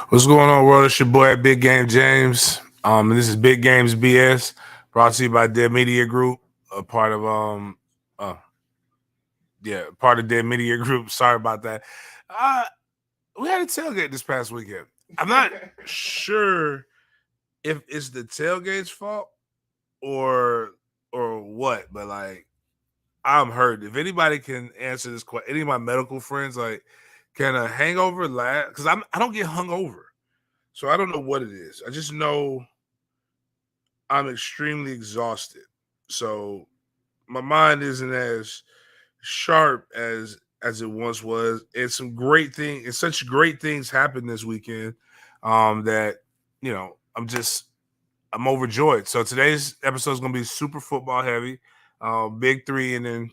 What's going on, world? It's your boy Big Game James. And this is Big Games BS, brought to you by Dead Media Group, a part of uh, part of Dead Media Group. Sorry about that. Uh, we had a tailgate this past weekend. I'm not sure if it's the tailgate's fault or what, but like I'm hurt. If anybody can answer this question, any of my medical friends, like, can a hangover last? Because I don't get hungover. So I don't know what it is. I just know I'm extremely exhausted. So my mind isn't as sharp as it once was. And such great things happened this weekend that I'm overjoyed. So today's episode is gonna be super football heavy, big three, and then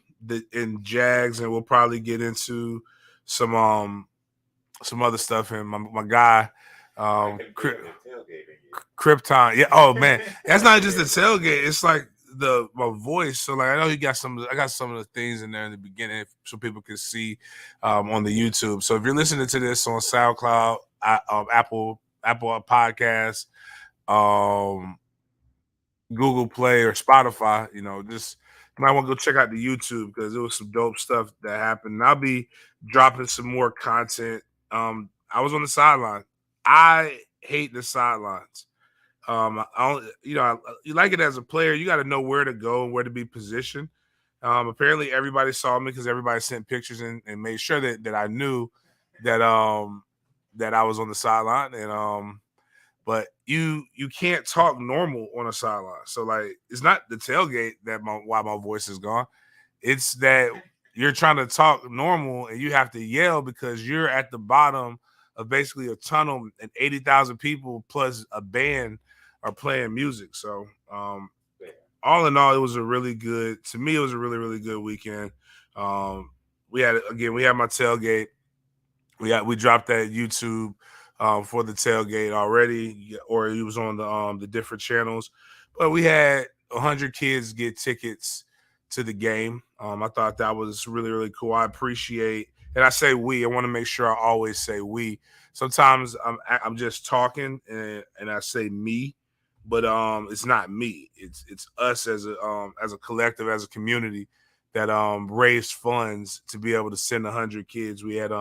in Jags, and we'll probably get into some some other stuff. And my guy, Krypton. Yeah. Oh man, that's not just the tailgate. It's like my voice. So like I know you got some. I got some of the things in there in the beginning so people can see on the YouTube. So if you're listening to this on SoundCloud, Apple Podcasts, um, Google Play or Spotify, just you might want to go check out the YouTube because there was some dope stuff that happened. And I'll be dropping some more content. I was on the sideline. I hate the sidelines. You like it as a player, you got to know where to go and where to be positioned. Apparently, everybody saw me because everybody sent pictures and made sure that I knew that I was on the sideline. And but you can't talk normal on a sideline. So like, it's not the tailgate why my voice is gone. It's that you're trying to talk normal and you have to yell because you're at the bottom of basically a tunnel and 80,000 people plus a band are playing music. So all in all, it was a really good, to me, it was a really, really good weekend. We had my tailgate. We dropped that YouTube for the tailgate already, or it was on the different channels. But we had 100 kids get tickets to the game. I thought that was really, really cool. I appreciate, and I say we. I want to make sure I always say we. Sometimes I'm just talking and I say me, but it's not me. It's us as a collective, as a community that raised funds to be able to send 100 kids. We had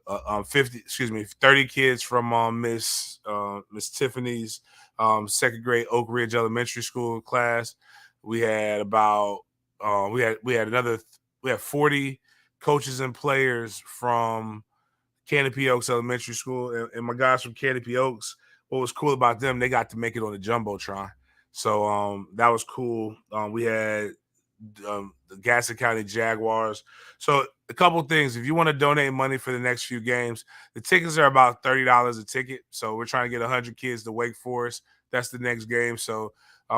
30 kids from Miss Tiffany's second grade Oak Ridge Elementary School class. We had about we had 40 coaches and players from Canopy Oaks Elementary School, and my guys from Canopy Oaks. What was cool about them, they got to make it on the jumbotron, so that was cool. We had the Jacksonville County Jaguars. So a couple things. If you want to donate money for the next few games, the tickets are about $30 a ticket. So we're trying to get 100 kids to Wake Forest. That's the next game. So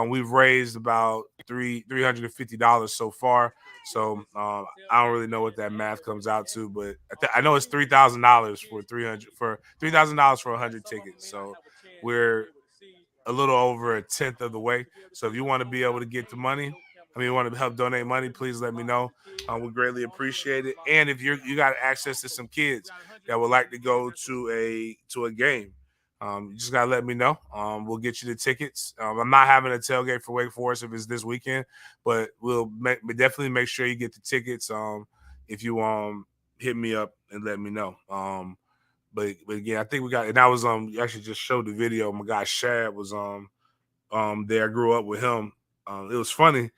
we've raised about $350 so far. So I don't really know what that math comes out to, but I know it's $3,000 for $3,000 for 100 tickets. So we're a little over a tenth of the way. So if you want to be able to get the money, you want to help donate money, please let me know. We greatly appreciate it. And if you got access to some kids that would like to go to a game, you just gotta let me know. We'll get you the tickets. I'm not having a tailgate for Wake Forest if it's this weekend, but we'll definitely make sure you get the tickets. If you hit me up and let me know. But again, I think we got, and that was you actually just showed the video. My guy Shad was there. I grew up with him. It was funny.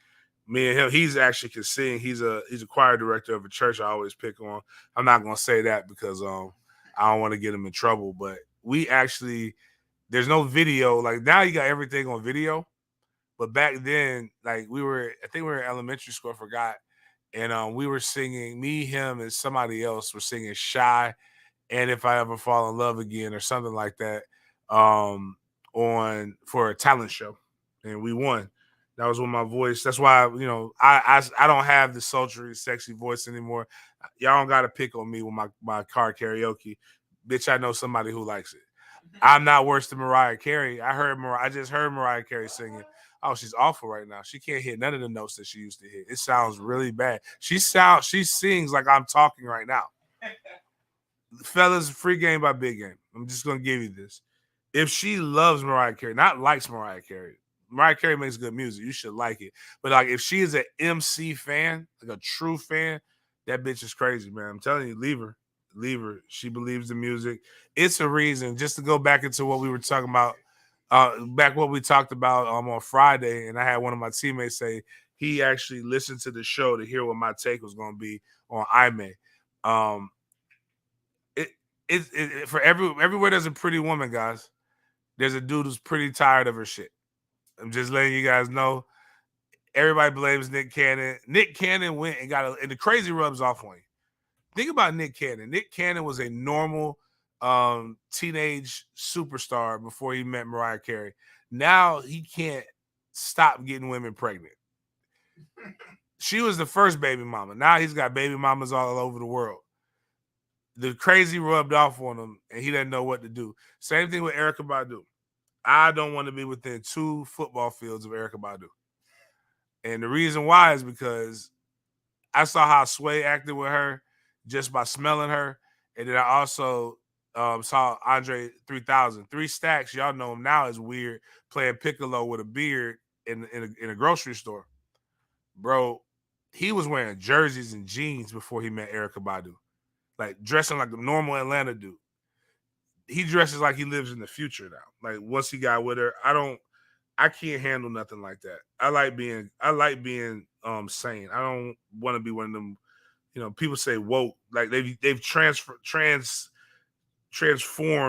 Me and him, he's actually can sing. He's a choir director of a church I always pick on. I'm not gonna say that because I don't want to get him in trouble. But we actually, there's no video. Like now you got everything on video. But back then, like I think we were in elementary school, I forgot. And we were singing, me, him, and somebody else were singing Shy and If I Ever Fall in Love Again or something like that on for a talent show. And we won. That was when my voice. That's why I don't have the sultry, sexy voice anymore. Y'all don't got to pick on me with my car karaoke, bitch. I know somebody who likes it. I'm not worse than Mariah Carey. I just heard Mariah Carey singing. Oh, she's awful right now. She can't hit none of the notes that she used to hit. It sounds really bad. She sings like I'm talking right now. fellas, free game by big game. I'm just gonna give you this. If she loves Mariah Carey, not likes Mariah Carey, Mariah Carey makes good music. You should like it. But like, if she is an MC fan, like a true fan, that bitch is crazy, man. I'm telling you, leave her. Leave her. She believes the music. It's a reason. Just to go back into what we were talking about, back what we talked about on Friday, and I had one of my teammates say he actually listened to the show to hear what my take was going to be on Ime. Um, for everywhere there's a pretty woman, guys. There's a dude who's pretty tired of her shit. I'm just letting you guys know. Everybody blames Nick Cannon. Nick Cannon went and and the crazy rubs off on you. Think about Nick Cannon. Nick Cannon was a normal teenage superstar before he met Mariah Carey. Now he can't stop getting women pregnant. She was the first baby mama. Now he's got baby mamas all over the world. The crazy rubbed off on him, and he doesn't know what to do. Same thing with Erykah Badu. I don't want to be within 2 football fields of Erykah Badu. And the reason why is because I saw how Sway acted with her just by smelling her. And then I also saw Andre 3000. 3 Stacks, y'all know him now, is weird, playing piccolo with a beard in a grocery store. Bro, he was wearing jerseys and jeans before he met Erykah Badu. Like, dressing like a normal Atlanta dude. He dresses like he lives in the future now. Like, once he got with her, I can't handle nothing like that. I like being sane. I don't want to be one of them, people say woke. Like they've transformed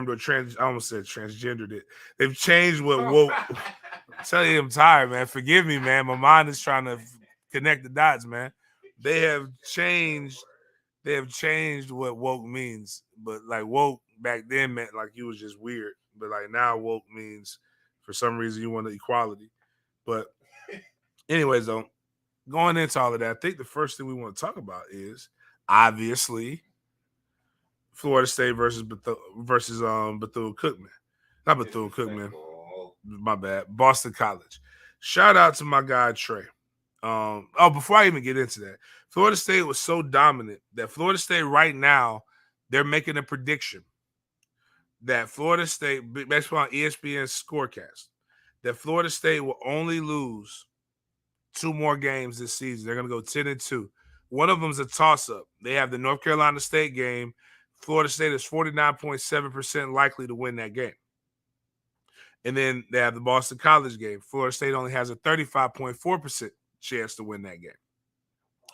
or I almost said transgendered it. They've changed what woke. I'm telling you, I'm tired, man. Forgive me, man. My mind is trying to connect the dots, man. They have changed what woke means. But like woke back then meant like you was just weird. But like now woke means for some reason you want the equality. But anyways, though, going into all of that, I think the first thing we want to talk about is obviously Florida State versus Bethune-Cookman. Not Bethune-Cookman. My bad. Boston College. Shout out to my guy Trey. Before I even get into that, Florida State was so dominant that Florida State right now, they're making a prediction that Florida State, based on ESPN's scorecast, that Florida State will only lose 2 more games this season. They're going to go 10-2. One of them is a toss-up. They have the North Carolina State game. Florida State is 49.7% likely to win that game. And then they have the Boston College game. Florida State only has a 35.4% chance to win that game.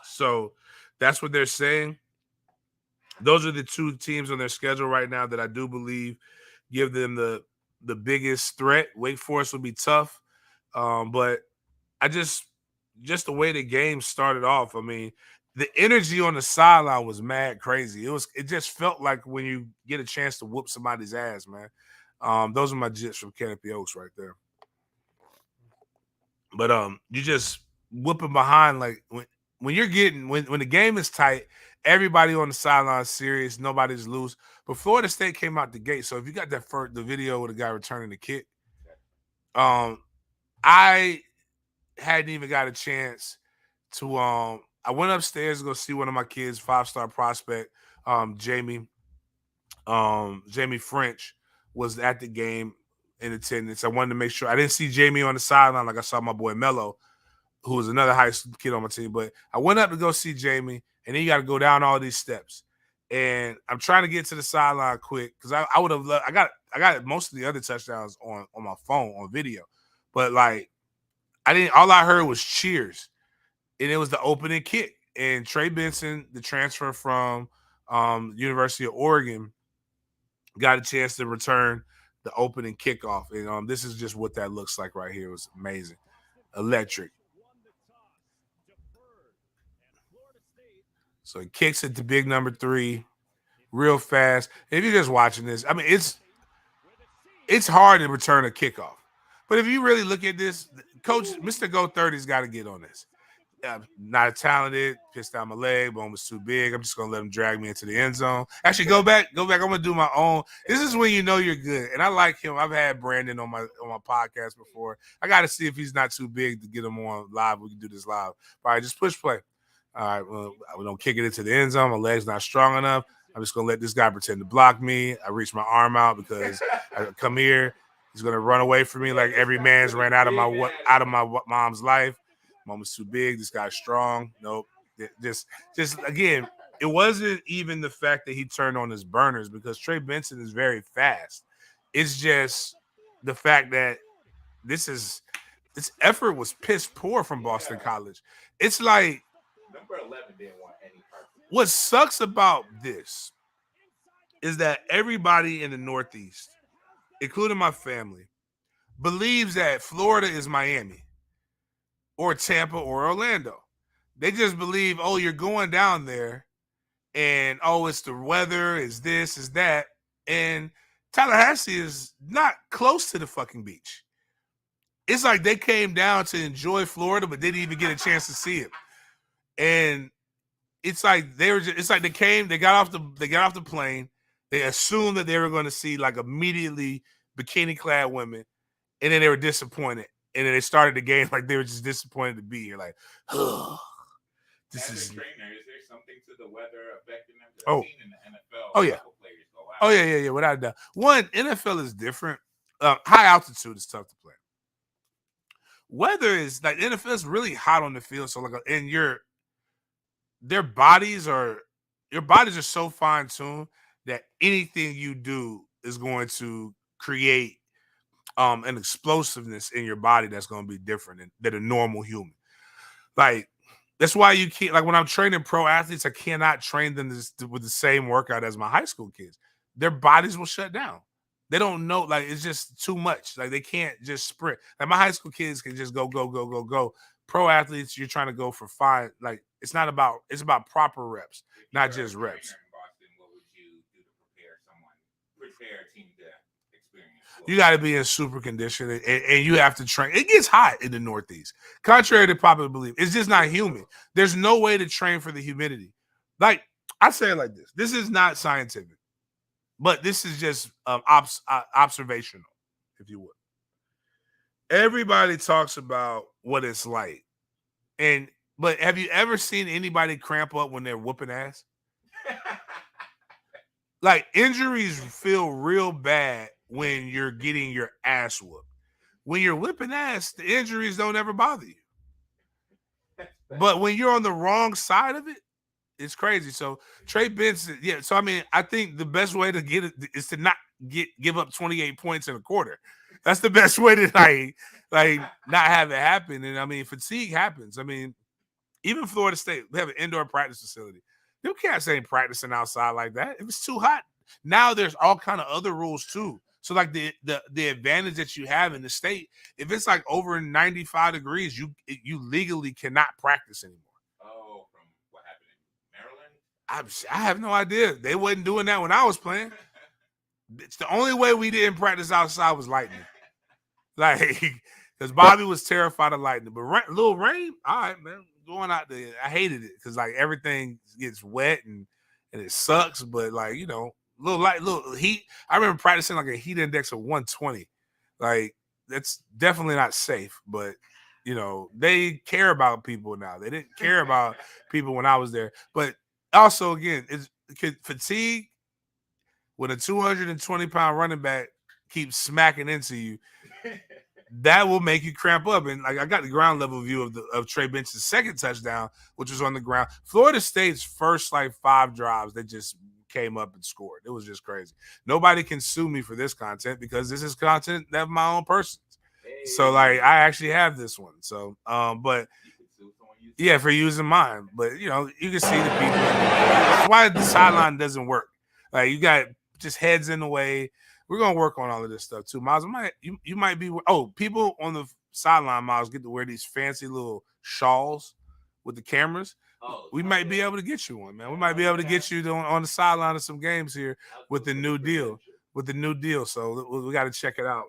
So that's what they're saying. Those are the 2 teams on their schedule right now that I do believe give them the biggest threat. Wake Forest will be tough. But I just the way the game started off, I mean, the energy on the sideline was mad crazy. It just felt like when you get a chance to whoop somebody's ass, man. Those are my jits from Canopy Oaks right there. But you just whooping behind, like when you're getting when the game is tight, everybody on the sideline is serious, nobody's loose. But Florida State came out the gate. So if you got the video with the guy returning the kick, I hadn't even got a chance to I went upstairs to go see one of my kids, 5-star prospect, Jamie French was at the game in attendance. I wanted to make sure I didn't see Jamie on the sideline like I saw my boy Mello, who was another high school kid on my team. But I went up to go see Jamie, and then you got to go down all these steps. And I'm trying to get to the sideline quick because I would have loved. I got most of the other touchdowns on my phone on video, but like all I heard was cheers, and it was the opening kick. And Trey Benson, the transfer from University of Oregon, got a chance to return the opening kickoff. And this is just what that looks like right here. It was amazing. Electric. So he kicks it to big number 3 real fast. If you're just watching this, I mean, it's hard to return a kickoff. But if you really look at this, Coach, Mr. Go 30's got to get on this. Not talented, pissed down my leg, bone was too big. I'm just gonna let him drag me into the end zone. Actually, go back. I'm gonna do my own. This is when you know you're good. And I like him. I've had Brandon on my podcast before. I gotta see if he's not too big to get him on live. We can do this live. All right, just push play. All right, well, we don't kick it into the end zone. My leg's not strong enough. I'm just gonna let this guy pretend to block me. I reach my arm out because I come here. He's gonna run away from me like every man's ran out of my mom's life. Moment's too big. This guy's strong. Nope. Just again, it wasn't even the fact that he turned on his burners because Trey Benson is very fast. It's just the fact that this effort was piss poor from Boston College. It's like number 11 didn't want any part. What sucks about this is that everybody in the Northeast, including my family, believes that Florida is Miami or Tampa or Orlando. They just believe, oh, you're going down there and, oh, it's the weather, it's this, it's that. And Tallahassee is not close to the fucking beach. It's like they came down to enjoy Florida, but didn't even get a chance to see it. And it's like they got off the plane. They assumed that they were going to see like immediately bikini clad women, and then they were disappointed. And then they started the game like they were just disappointed to be here. Like, this is trainer. Is there something to the weather affecting them? Oh, I've seen in the NFL. Oh yeah. Players go out. Oh yeah. Without a doubt. One, NFL is different. High altitude is tough to play. Weather is like NFL is really hot on the field. So like, and your bodies are so fine tuned that anything you do is going to create an explosiveness in your body that's going to be different than a normal human. Like that's why you can't, like when I'm training pro athletes, I cannot train them with the same workout as my high school kids. Their bodies will shut down. They don't know, like it's just too much. Like they can't just sprint. Like my high school kids can just go. Pro athletes, you're trying to go for fine. Like it's about proper reps, not just reps. In Boston, what would you do to prepare a team to experience? You got to be in super condition, and you have to train. It gets hot in the Northeast. Contrary to popular belief, it's just not humid. There's no way to train for the humidity. Like I say it like this: this is not scientific, but this is just observational, if you would. Everybody talks about what it's like. But have you ever seen anybody cramp up when they're whooping ass? Like injuries feel real bad when you're getting your ass whooped. When you're whipping ass, the injuries don't ever bother you. But when you're on the wrong side of it, it's crazy. So Trey Benson, yeah. So I mean, I think the best way to get it is to not give up 28 points in a quarter. That's the best way to like not have it happen. And I mean, fatigue happens. I mean, even Florida State, they have an indoor practice facility. You can't ain't practicing outside like that. If it's too hot. Now there's all kind of other rules too. So like the advantage that you have in the state, if it's like over 95 degrees, you legally cannot practice anymore. Oh, from what happened in Maryland? I have no idea. They wasn't doing that when I was playing. It's the only way we didn't practice outside was lightning. Like, because Bobby was terrified of lightning. But little rain, all right, man. Going out there, I hated it because like everything gets wet and it sucks. But like, you know, little heat. I remember practicing like a heat index of 120. Like, that's definitely not safe. But you know, they care about people now. They didn't care about people when I was there. But also, again, it's fatigue when a 220-pound running back keeps smacking into you. That will make you cramp up. And like I got the ground level view of Trey Benson's second touchdown, which was on the ground. Florida State's first like 5 drives, they just came up and scored. It was just crazy. Nobody can sue me for this content because this is content that my own person's. Hey. So like I actually have this one. So but yeah, for using mine. But you know, you can see the people. That's why the sideline doesn't work. Like you got just heads in the way. We're gonna work on all of this stuff too, Miles. You might be. Oh, people on the sideline, Miles, get to wear these fancy little shawls with the cameras. Oh, we might be able to get you one, man. We might be able to get you on the sideline of some games here with the new deal. So we got to check it out.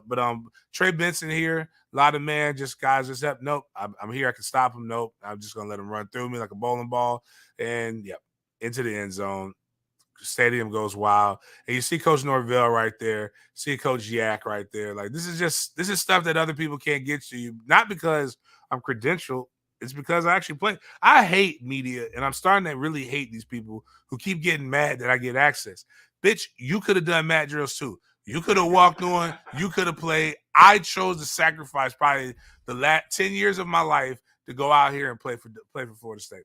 But Trey Benson here, a lot of just guys just up. Nope, I'm here. I can stop him. Nope, I'm just gonna let him run through me like a bowling ball, and yep, into the end zone. Stadium goes wild, and you see Coach Norvell right there, see Coach Yak right there. Like this is stuff that other people can't get to you, not because I'm credentialed, It's because I actually play. I hate media, and I'm starting to really hate these people who keep getting mad that I get access. Bitch, you could have done mat drills too. You could have walked on. You could have played. I chose to sacrifice probably the last 10 years of my life to go out here and play for Florida State.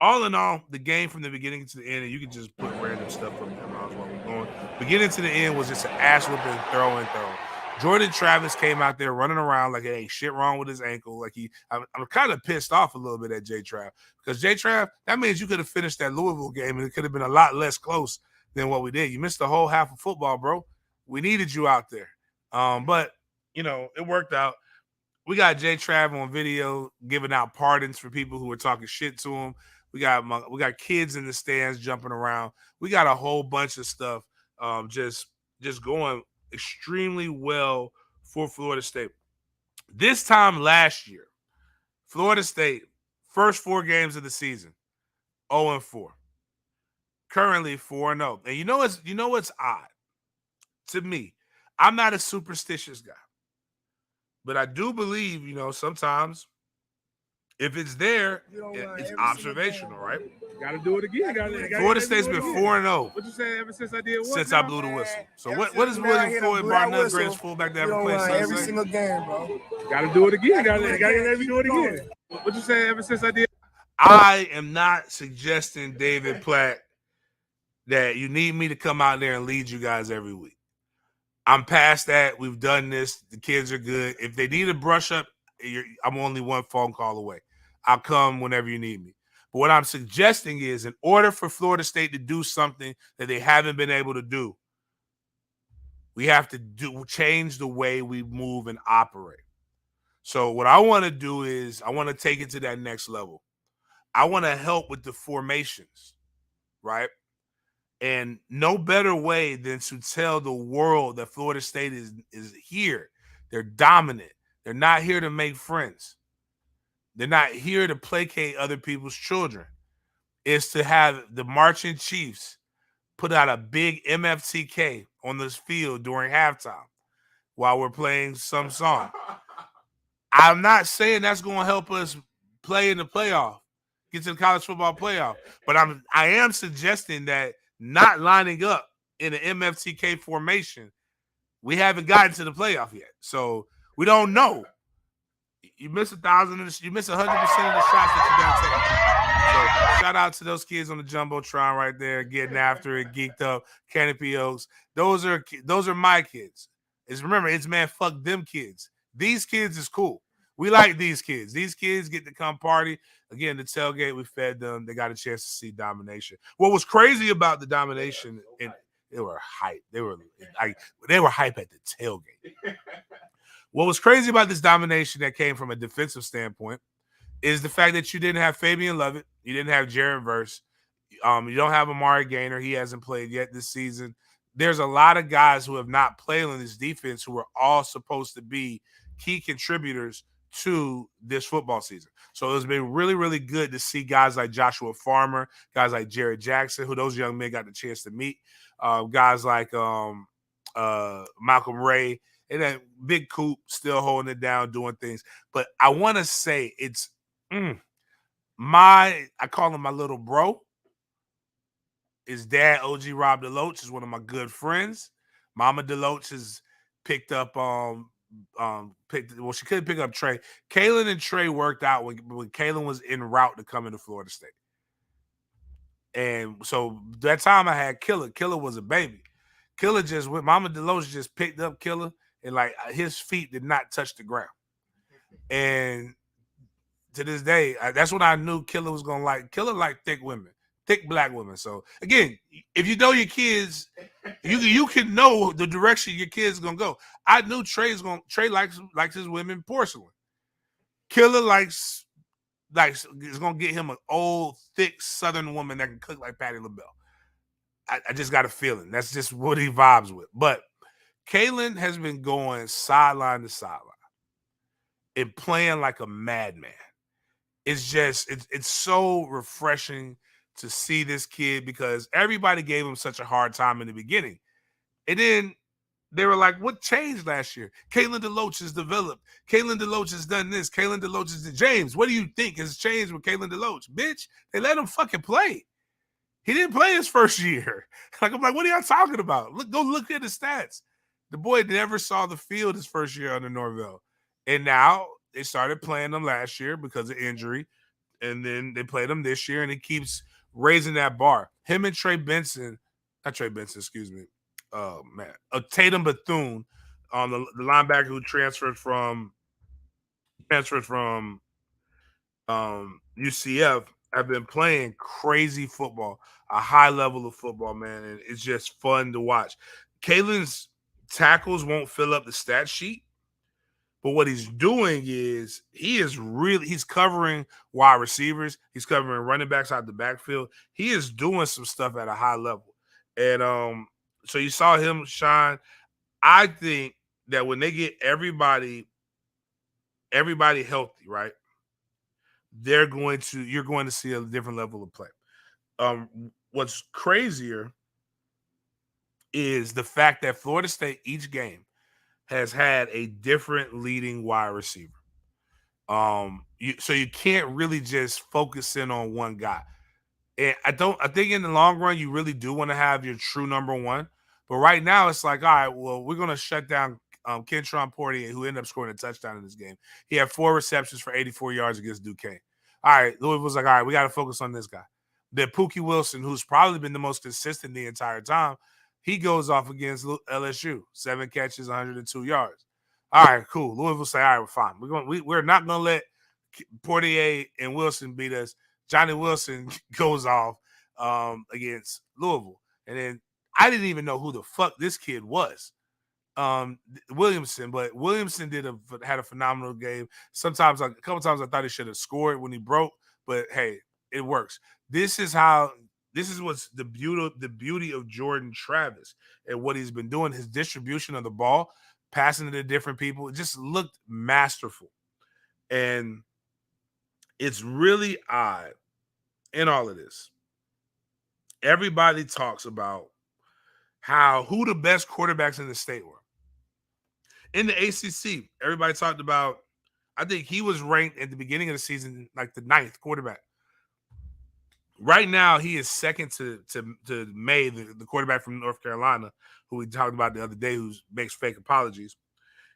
All in all, the game from the beginning to the end, and you can just put random stuff up there while we're going. Beginning to the end was just an ass whipping, throw and throw. Jordan Travis came out there running around like it ain't shit wrong with his ankle. Like I'm kind of pissed off a little bit at J Trav because J Trav, that means you could have finished that Louisville game and it could have been a lot less close than what we did. You missed the whole half of football, bro. We needed you out there, but it worked out. We got J Trav on video giving out pardons for people who were talking shit to him. We got kids in the stands jumping around. We got a whole bunch of stuff just going extremely well for Florida State. This time last year, Florida State, first 4 games of the season, 0-4. Currently 4-0. And you know what's odd? To me, I'm not a superstitious guy. But I do believe, sometimes if it's there, it's observational, right? Got to do it again. Florida State's been 4-0. What you saying ever since I did what? Since I blew the whistle. So what is William Floyd Barnett, greatest fullback to ever play? Every single game, bro. Got to do it again. Got to let me do it again. What you saying ever since I did? I am not suggesting, David Platt, that you need me to come out there and lead you guys every week. I'm past that. We've done this. The kids are good. If they need a brush up, I'm only one phone call away. I'll come whenever you need me. But what I'm suggesting is, in order for Florida State to do something that they haven't been able to do, we have to change the way we move and operate. So what I want to do is I want to take it to that next level. I want to help with the formations, right? And no better way than to tell the world that Florida State is here. They're dominant. They're not here to make friends. They're not here to placate other people's children. It's to have the marching chiefs put out a big MFTK on this field during halftime while we're playing some song. I'm not saying that's going to help us play in the playoff, get to the college football playoff, but I am suggesting that not lining up in an MFTK formation, we haven't gotten to the playoff yet. So we don't know. You miss 1,000, you miss 100% of the shots that you got to take. So shout out to those kids on the Jumbotron right there, getting after it, geeked up, Canopy Oaks. Those are my kids. Remember, fuck them kids. These kids is cool. We like these kids. These kids get to come party. Again, the tailgate, we fed them. They got a chance to see domination. What was crazy about the domination, and they were hype. They were hype at the tailgate. What was crazy about this domination that came from a defensive standpoint is the fact that you didn't have Fabian Lovett. You didn't have Jared Verse. You don't have Amari Gaynor. He hasn't played yet this season. There's a lot of guys who have not played on this defense who are all supposed to be key contributors to this football season. So it's been really, really good to see guys like Joshua Farmer, guys like Jared Jackson, who those young men got the chance to meet, guys like Malcolm Ray, and then Big Coop still holding it down, doing things. But I want to say it's I call him my little bro. His dad, OG Rob DeLoach, is one of my good friends. Mama DeLoach has picked up she couldn't pick up Trey. Kalen and Trey worked out when Kalen was en route to come into Florida State. And so that time I had Killer. Killer was a baby. Killer just went, Mama DeLoach just picked up Killer, and like his feet did not touch the ground. And to this day, that's when I knew Killer was gonna like. Killer like thick women, thick black women. So again, if you know your kids, you can know the direction your kids gonna go. I knew Trey likes his women porcelain. Killer is gonna get him an old, thick Southern woman that can cook like Patti LaBelle. I just got a feeling that's just what he vibes with. But Kalen has been going sideline to sideline and playing like a madman. It's just it's so refreshing to see this kid because everybody gave him such a hard time in the beginning. And then They were like, what changed last year? Kalen DeLoach has developed. Kalen DeLoach has done this. Kalen DeLoach has done. James, what do you think has changed with Kalen DeLoach? Bitch, they let him fucking play. He didn't play his first year. Like, I'm like, what are y'all talking about? Go look at the stats. The boy never saw the field his first year under Norvell. And now they started playing him last year because of injury. And then they played him this year, and he keeps raising that bar. Him and excuse me. Oh man, Tatum Bethune, on the linebacker who transferred from UCF, have been playing crazy football, a high level of football, man, and it's just fun to watch. Kalen's tackles won't fill up the stat sheet, but what he's doing is he's covering wide receivers, he's covering running backs out the backfield. He is doing some stuff at a high level, and so you saw him shine. I think that when they get everybody healthy, right, you're going to see a different level of play. What's crazier is the fact that Florida State each game has had a different leading wide receiver. So you can't really just focus in on one guy. And I think in the long run, you really do want to have your true number one. But right now, it's like, all right, well, we're going to shut down Kentron Portier, who ended up scoring a touchdown in this game. He had 4 receptions for 84 yards against Duquesne. All right, Louisville's like, all right, we got to focus on this guy. Then Pookie Wilson, who's probably been the most consistent the entire time, he goes off against LSU, 7 catches, 102 yards. All right, cool. Louisville say, all right, we're fine. We're not going to let Portier and Wilson beat us. Johnny Wilson goes off against Louisville. And then I didn't even know who the fuck this kid was. Williamson, but Williamson had a phenomenal game. A couple times I thought he should have scored when he broke, but hey, it works. This is what's the beauty of Jordan Travis and what he's been doing. His distribution of the ball, passing it to different people, it just looked masterful. And it's really odd in all of this. Everybody talks about who the best quarterbacks in the state were. In the ACC, everybody talked about, I think he was ranked at the beginning of the season like the 9th quarterback. Right now, he is second to May, the quarterback from North Carolina, who we talked about the other day, who makes fake apologies.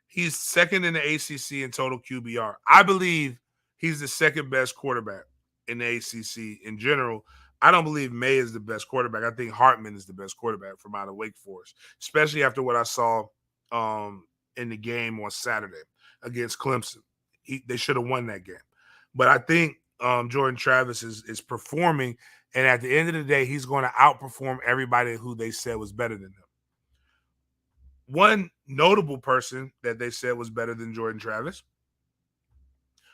He's second in the ACC in total QBR. I believe he's the second best quarterback in the ACC in general. I don't believe May is the best quarterback. I think Hartman is the best quarterback from out of Wake Forest, especially after what I saw in the game on Saturday against Clemson. They should have won that game. But I think Jordan Travis is performing, and at the end of the day, he's going to outperform everybody who they said was better than him. One notable person that they said was better than Jordan Travis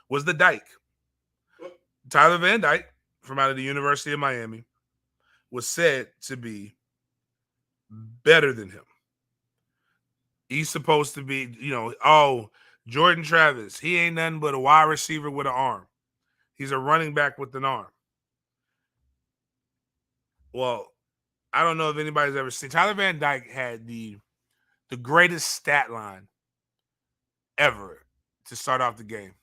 was the Dyke. Tyler Van Dyke, from out of the University of Miami, was said to be better than him. He's supposed to be, Jordan Travis, he ain't nothing but a wide receiver with an arm. He's a running back with an arm. Well, I don't know if anybody's ever seen. Tyler Van Dyke had the greatest stat line ever to start off the game.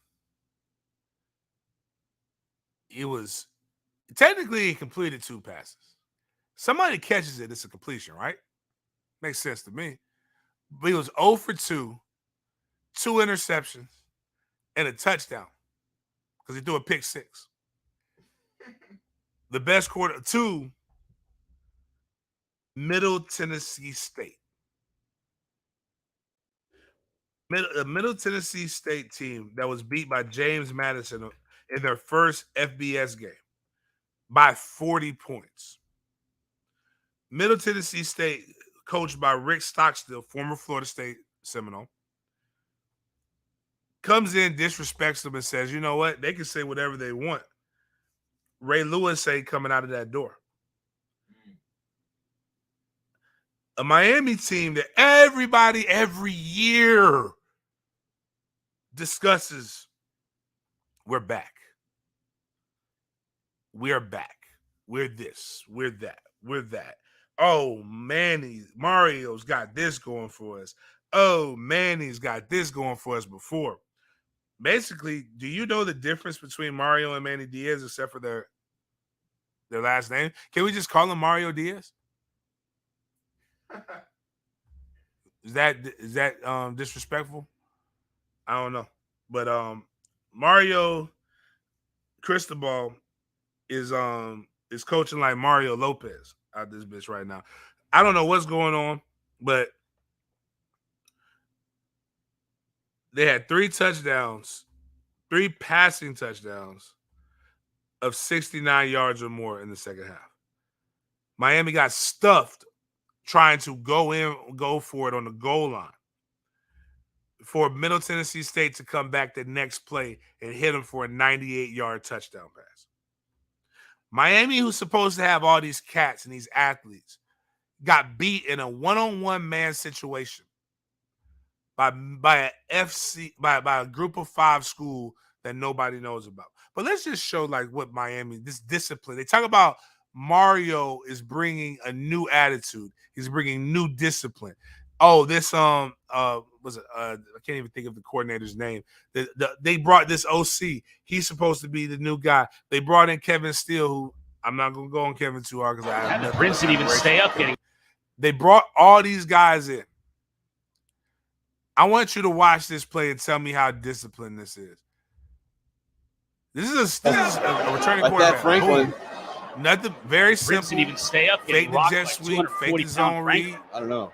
It was technically he completed 2 passes. Somebody catches it, it's a completion, right? Makes sense to me. But he was 0 for 2, 2 interceptions, and a touchdown because he threw a pick 6. The best quarter, 2, Middle Tennessee State. A Middle Tennessee State team that was beat by James Madison in their first FBS game by 40 points. Middle Tennessee State, coached by Rick Stockstill, former Florida State Seminole, comes in, disrespects them, and says, you know what? They can say whatever they want. Ray Lewis ain't coming out of that door. A Miami team that everybody every year discusses, we're back. We are back. We're this. We're that. We're that. Oh, Mario's got this going for us. Oh, Manny's got this going for us before. Basically, do you know the difference between Mario and Manny Diaz except for their last name? Can we just call him Mario Diaz? Is that disrespectful? I don't know. But Mario Cristobal is coaching like Mario Lopez out this bitch right now. I don't know what's going on, but they had 3 touchdowns, 3 passing touchdowns of 69 yards or more in the second half. Miami got stuffed trying to go for it on the goal line for Middle Tennessee State to come back the next play and hit them for a 98-yard touchdown pass. Miami, who's supposed to have all these cats and these athletes, got beat in a one-on-one man situation by a group of 5 school that nobody knows about. But let's just show like what Miami, this discipline. They talk about Mario is bringing a new attitude. He's bringing new discipline. Oh, this I can't even think of the coordinator's name. They brought this OC. He's supposed to be the new guy. They brought in Kevin Steele, who I'm not going to go on Kevin too hard because I have nothing. Prince didn't even stay up getting. They brought all these guys in. I want you to watch this play and tell me how disciplined this is. This is a returning like quarterback. That Franklin. Nothing very simple. Prince didn't even stay up Fake getting the rocked jet by sweep, fake the zone read. I don't know.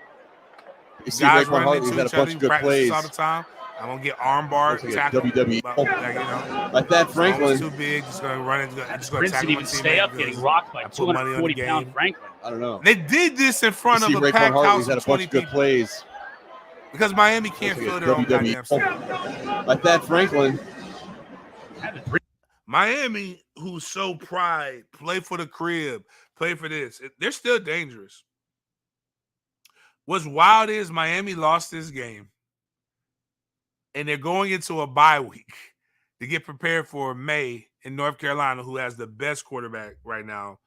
You see Guys Raekwon running Hartley's into had a each other. bunch He of good practices plays. all the time. I'm gonna get armbar, Like tackle. WWE. Like that Franklin. Too big. Just gonna run it. Just gonna Prince tackle didn't even my stay up teammate getting because rocked by I put money on the 240-pound game. Franklin. I don't know. They did this in front You of see a packed Raekwon house Hartley's had of a 20 bunch of good people plays. because Miami can't Like fill their own WWE. goddamn stadium. Like that Franklin. Miami, who's so pride, play for the crib, play for this. They're still dangerous. What's wild is Miami lost this game, and they're going into a bye week to get prepared for May in North Carolina, who has the best quarterback right now.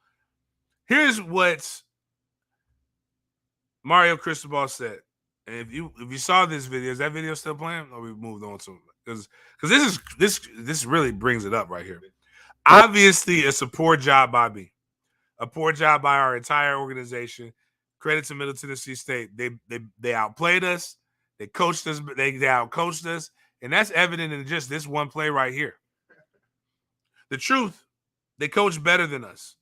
Here's what Mario Cristobal said. And if you saw this video, is that video still playing? Or we moved on to it? Because this really brings it up right here. Obviously, it's a poor job by me, a poor job by our entire organization. Credit to Middle Tennessee State. They outplayed us. They coached us. They outcoached us, and that's evident in just this one play right here. The truth, they coached better than us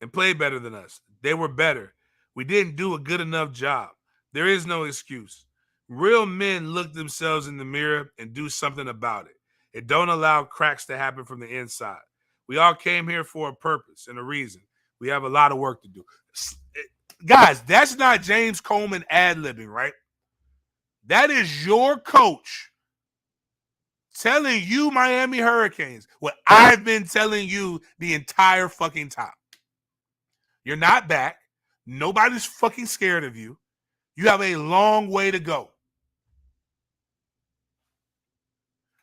and played better than us. They were better. We didn't do a good enough job. There is no excuse. Real men look themselves in the mirror and do something about it. It don't allow cracks to happen from the inside. We all came here for a purpose and a reason. We have a lot of work to do. Guys, that's not James Coleman ad-libbing, right? That is your coach telling you, Miami Hurricanes, what I've been telling you the entire fucking time. You're not back. Nobody's fucking scared of you. You have a long way to go.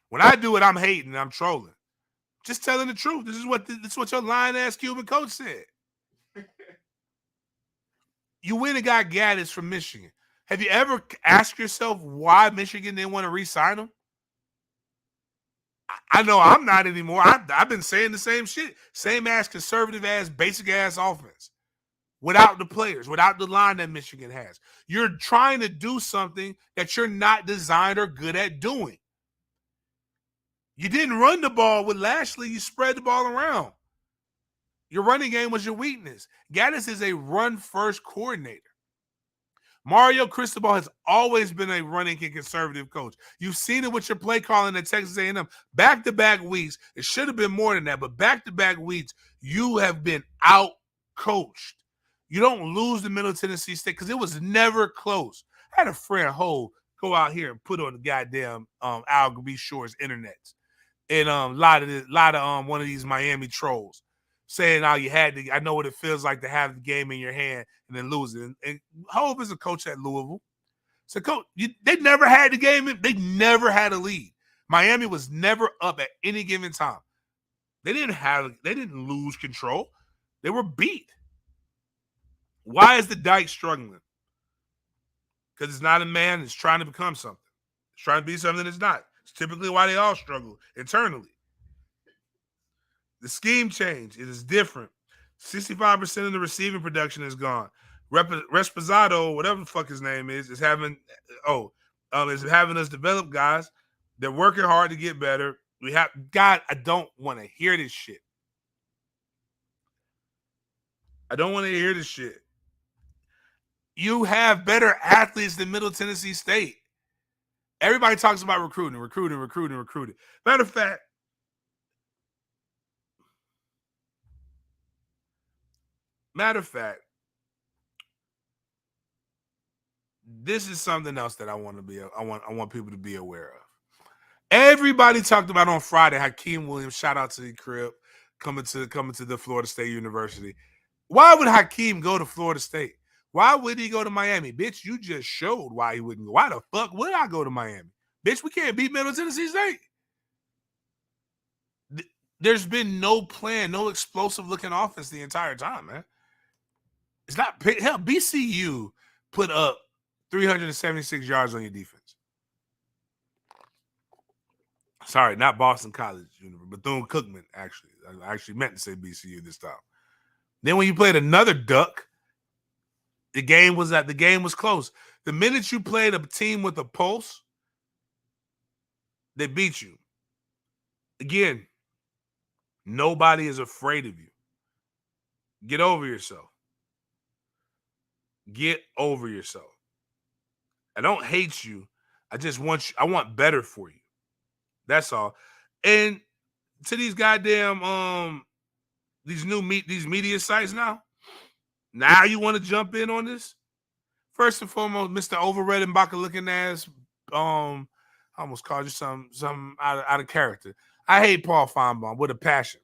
When I do it, I'm hating, I'm trolling. Just telling the truth. This is what your lying-ass Cuban coach said. You went and got Gaddis from Michigan. Have you ever asked yourself why Michigan didn't want to re-sign him? I know I'm not anymore. I've been saying the same shit. Same ass conservative ass, basic ass offense. Without the players, without the line that Michigan has. You're trying to do something that you're not designed or good at doing. You didn't run the ball with Lashley. You spread the ball around. Your running game was your weakness. Gaddis is a run-first coordinator. Mario Cristobal has always been a running and conservative coach. You've seen it with your play calling at Texas A&M. Back-to-back weeks, it should have been more than that, but back-to-back weeks, you have been out-coached. You don't lose the Middle Tennessee State because it was never close. I had a friend, Ho, go out here and put on the goddamn Al B. Shore's internet. And a lot of one of these Miami trolls saying, "Oh, you had to." I know what it feels like to have the game in your hand and then lose it. And Hove is a coach at Louisville. So, coach, they never had the game. They never had a lead. Miami was never up at any given time. They didn't lose control. They were beat. Why is the Dyke struggling? Because it's not a man. It's trying to become something. It's trying to be something it's not. It's typically why they all struggle internally. The scheme change. It is different. 65% of the receiving production is gone. Resposado, whatever the fuck his name is having us develop guys. They're working hard to get better. God, I don't want to hear this shit. I don't want to hear this shit. You have better athletes than Middle Tennessee State. Everybody talks about recruiting. Matter of fact, this is something else that I want people to be aware of. Everybody talked about on Friday, Hakeem Williams, shout out to the crib, coming to the Florida State University. Why would Hakeem go to Florida State? Why would he go to Miami? Bitch, you just showed why he wouldn't go. Why the fuck would I go to Miami? Bitch, we can't beat Middle Tennessee State. There's been no plan, no explosive-looking offense the entire time, man. It's not – hell, BCU put up 376 yards on your defense. Sorry, not Boston College, Bethune-Cookman, actually. I actually meant to say BCU this time. Then when you played another duck, the game was close. The minute you played a team with a pulse, they beat you. Again, nobody is afraid of you. Get over yourself. Get over yourself. I don't hate you. I want better for you. That's all. And to these goddamn these media sites now you want to jump in on this? First and foremost, Mr. Overread and Baka looking ass, I almost called you some out of character. I hate Paul Feinbaum with a passion.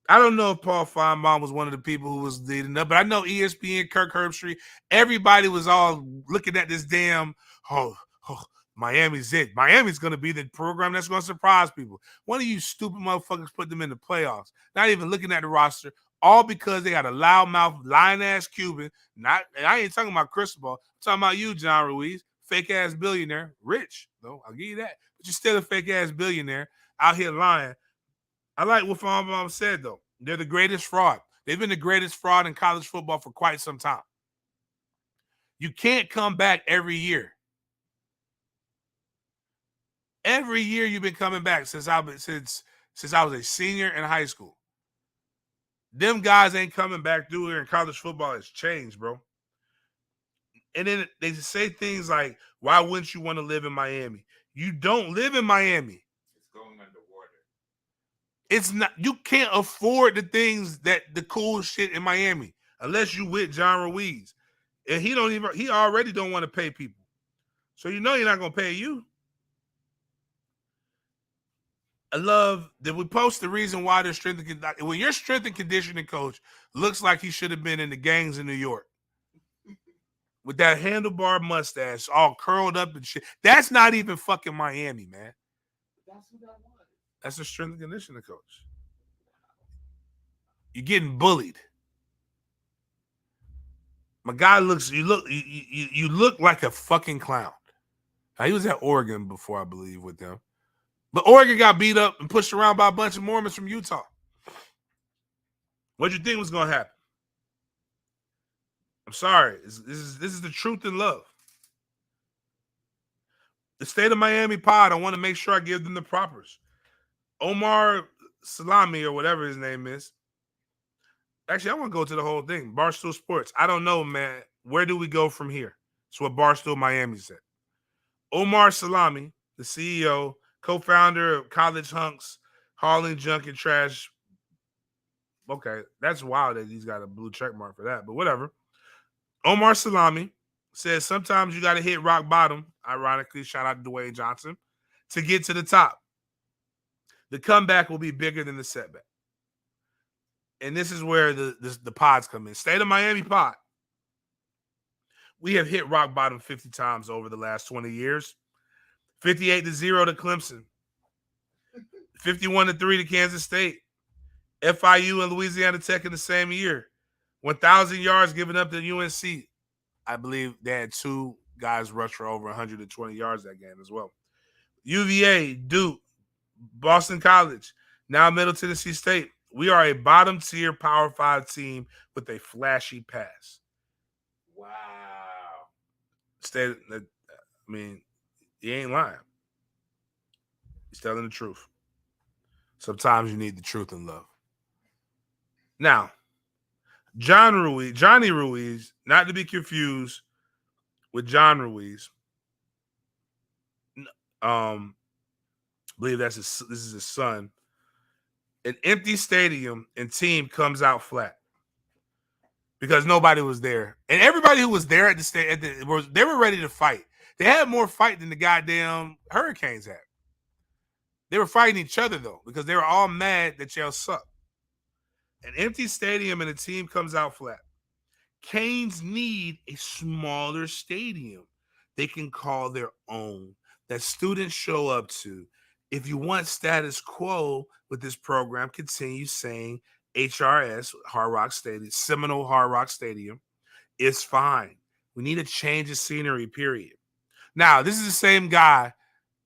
I don't know if Paul Feinbaum was one of the people who was leading up, but I know ESPN, Kirk Herbstreit, everybody was all looking at this damn, Miami's it. Miami's going to be the program that's going to surprise people. One of you stupid motherfuckers put them in the playoffs, not even looking at the roster, all because they got a loudmouth, lying-ass Cuban. I ain't talking about Cristobal. I'm talking about you, John Ruiz, fake-ass billionaire. Rich, though, I'll give you that. But you're still a fake-ass billionaire out here lying. I like what Feinbaum said, though. They're the greatest fraud. They've been the greatest fraud in college football for quite some time. You can't come back every year. Every year you've been coming back since I was a senior in high school. Them guys ain't coming back through here, and college football has changed, bro. And then they say things like, why wouldn't you want to live in Miami? You don't live in Miami. It's going underwater. It's not, you can't afford the cool shit in Miami unless you with John Ruiz. And he already don't want to pay people. So you know you're not gonna pay you. I love that we post the reason why their when your strength and conditioning coach looks like he should have been in the gangs in New York with that handlebar mustache all curled up and shit. That's not even fucking Miami, man. That's who that was. That's a strength and conditioning coach. You're getting bullied. My guy you look like a fucking clown. Now, he was at Oregon before, I believe, with them. But Oregon got beat up and pushed around by a bunch of Mormons from Utah. What'd you think was going to happen? I'm sorry. This is the truth and love. The State of Miami pod, I want to make sure I give them the propers. Omar Salami or whatever his name is. Actually, I want to go to the whole thing. Barstool Sports. I don't know, man. Where do we go from here? That's what Barstool Miami said. Omar Salami, the CEO, co-founder of College Hunks, hauling junk and trash. Okay, that's wild that he's got a blue check mark for that, but whatever. Omar Salami says sometimes you got to hit rock bottom, ironically, shout out to Dwayne Johnson, to get to the top. The comeback will be bigger than the setback. And this is where the pods come in. State of Miami pod. We have hit rock bottom 50 times over the last 20 years. 58-0 to Clemson. 51-3 to Kansas State. FIU and Louisiana Tech in the same year. 1,000 yards given up to UNC. I believe they had 2 guys rush for over 120 yards that game as well. UVA, Duke, Boston College, now Middle Tennessee State. We are a bottom-tier Power 5 team with a flashy pass. Wow. He ain't lying. He's telling the truth. Sometimes you need the truth in love. Now, Johnny Ruiz, not to be confused with John Ruiz. I believe this is his son. An empty stadium and team comes out flat because nobody was there, and everybody who was there at the stadium, they were ready to fight. They had more fight than the goddamn Hurricanes had. They were fighting each other though because they were all mad that y'all suck. An empty stadium and a team comes out flat. Canes need a smaller stadium they can call their own that students show up to. If you want status quo with this program, continue saying HRS, Hard Rock Stadium, Seminole Hard Rock Stadium, is fine. We need a change of scenery, period. Now, this is the same guy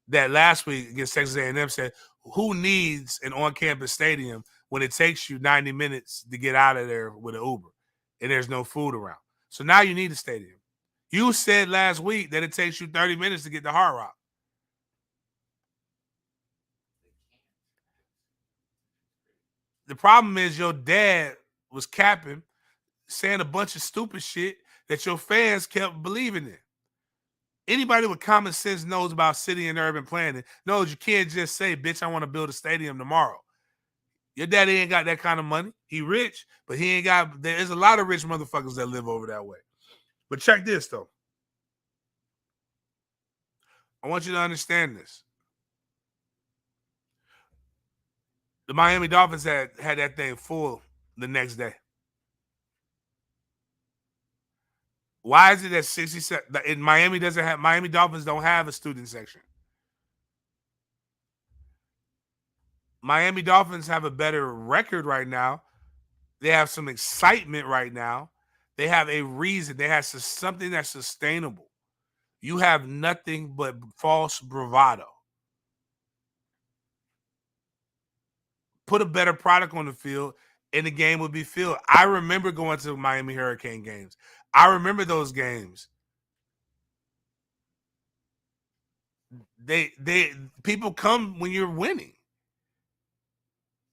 that last week against Texas A&M said, who needs an on-campus stadium when it takes you 90 minutes to get out of there with an Uber and there's no food around? So now you need a stadium. You said last week that it takes you 30 minutes to get to Hard Rock. The problem is your dad was capping, saying a bunch of stupid shit that your fans kept believing in. Anybody with common sense knows about city and urban planning, knows you can't just say, bitch, I want to build a stadium tomorrow. Your daddy ain't got that kind of money. He rich, but he ain't got, there's a lot of rich motherfuckers that live over that way. But check this, though. I want you to understand this. The Miami Dolphins had that thing full the next day. Why is it that 67 in Miami Miami Dolphins don't have a student section? Miami Dolphins have a better record right now. They have some excitement right now. They have a reason. They have something that's sustainable. You have nothing but false bravado. Put a better product on the field, and the game would be filled. I remember going to Miami Hurricane games. I remember those games. People come when you're winning.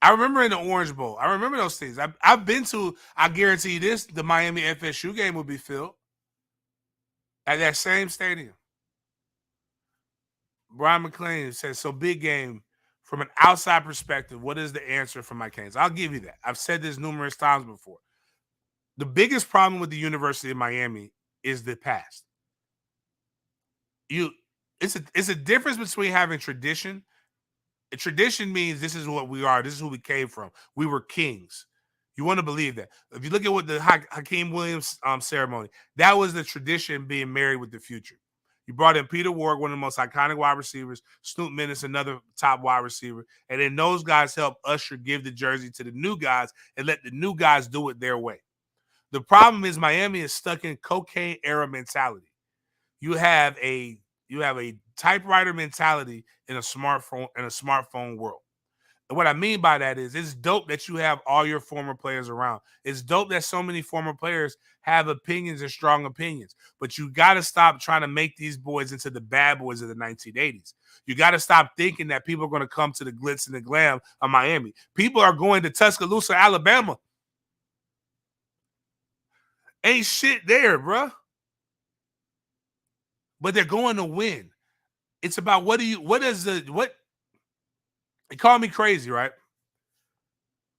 I remember in the Orange Bowl. I remember those things. I've been to, I guarantee you this, the Miami FSU game would be filled at that same stadium. Brian McClain says, so big game. From an outside perspective, what is the answer for my Canes? I'll give you that. I've said this numerous times before. The biggest problem with the University of Miami is the past. It's a difference between having tradition. A tradition means this is what we are. This is who we came from. We were kings. You want to believe that. If you look at what the Hakeem Williams ceremony, that was the tradition being married with the future. You brought in Peter Ward, one of the most iconic wide receivers, Snoop Minnis, another top wide receiver, and then those guys help Usher give the jersey to the new guys and let the new guys do it their way. The problem is Miami is stuck in cocaine era mentality. You have a typewriter mentality in a smartphone world. And what I mean by that is it's dope that you have all your former players around. It's dope that so many former players have opinions and strong opinions. But you got to stop trying to make these boys into the bad boys of the 1980s. You got to stop thinking that people are going to come to the glitz and the glam of Miami. People are going to Tuscaloosa, Alabama. Ain't shit there, bruh. But they're going to win. It's about they call me crazy, right?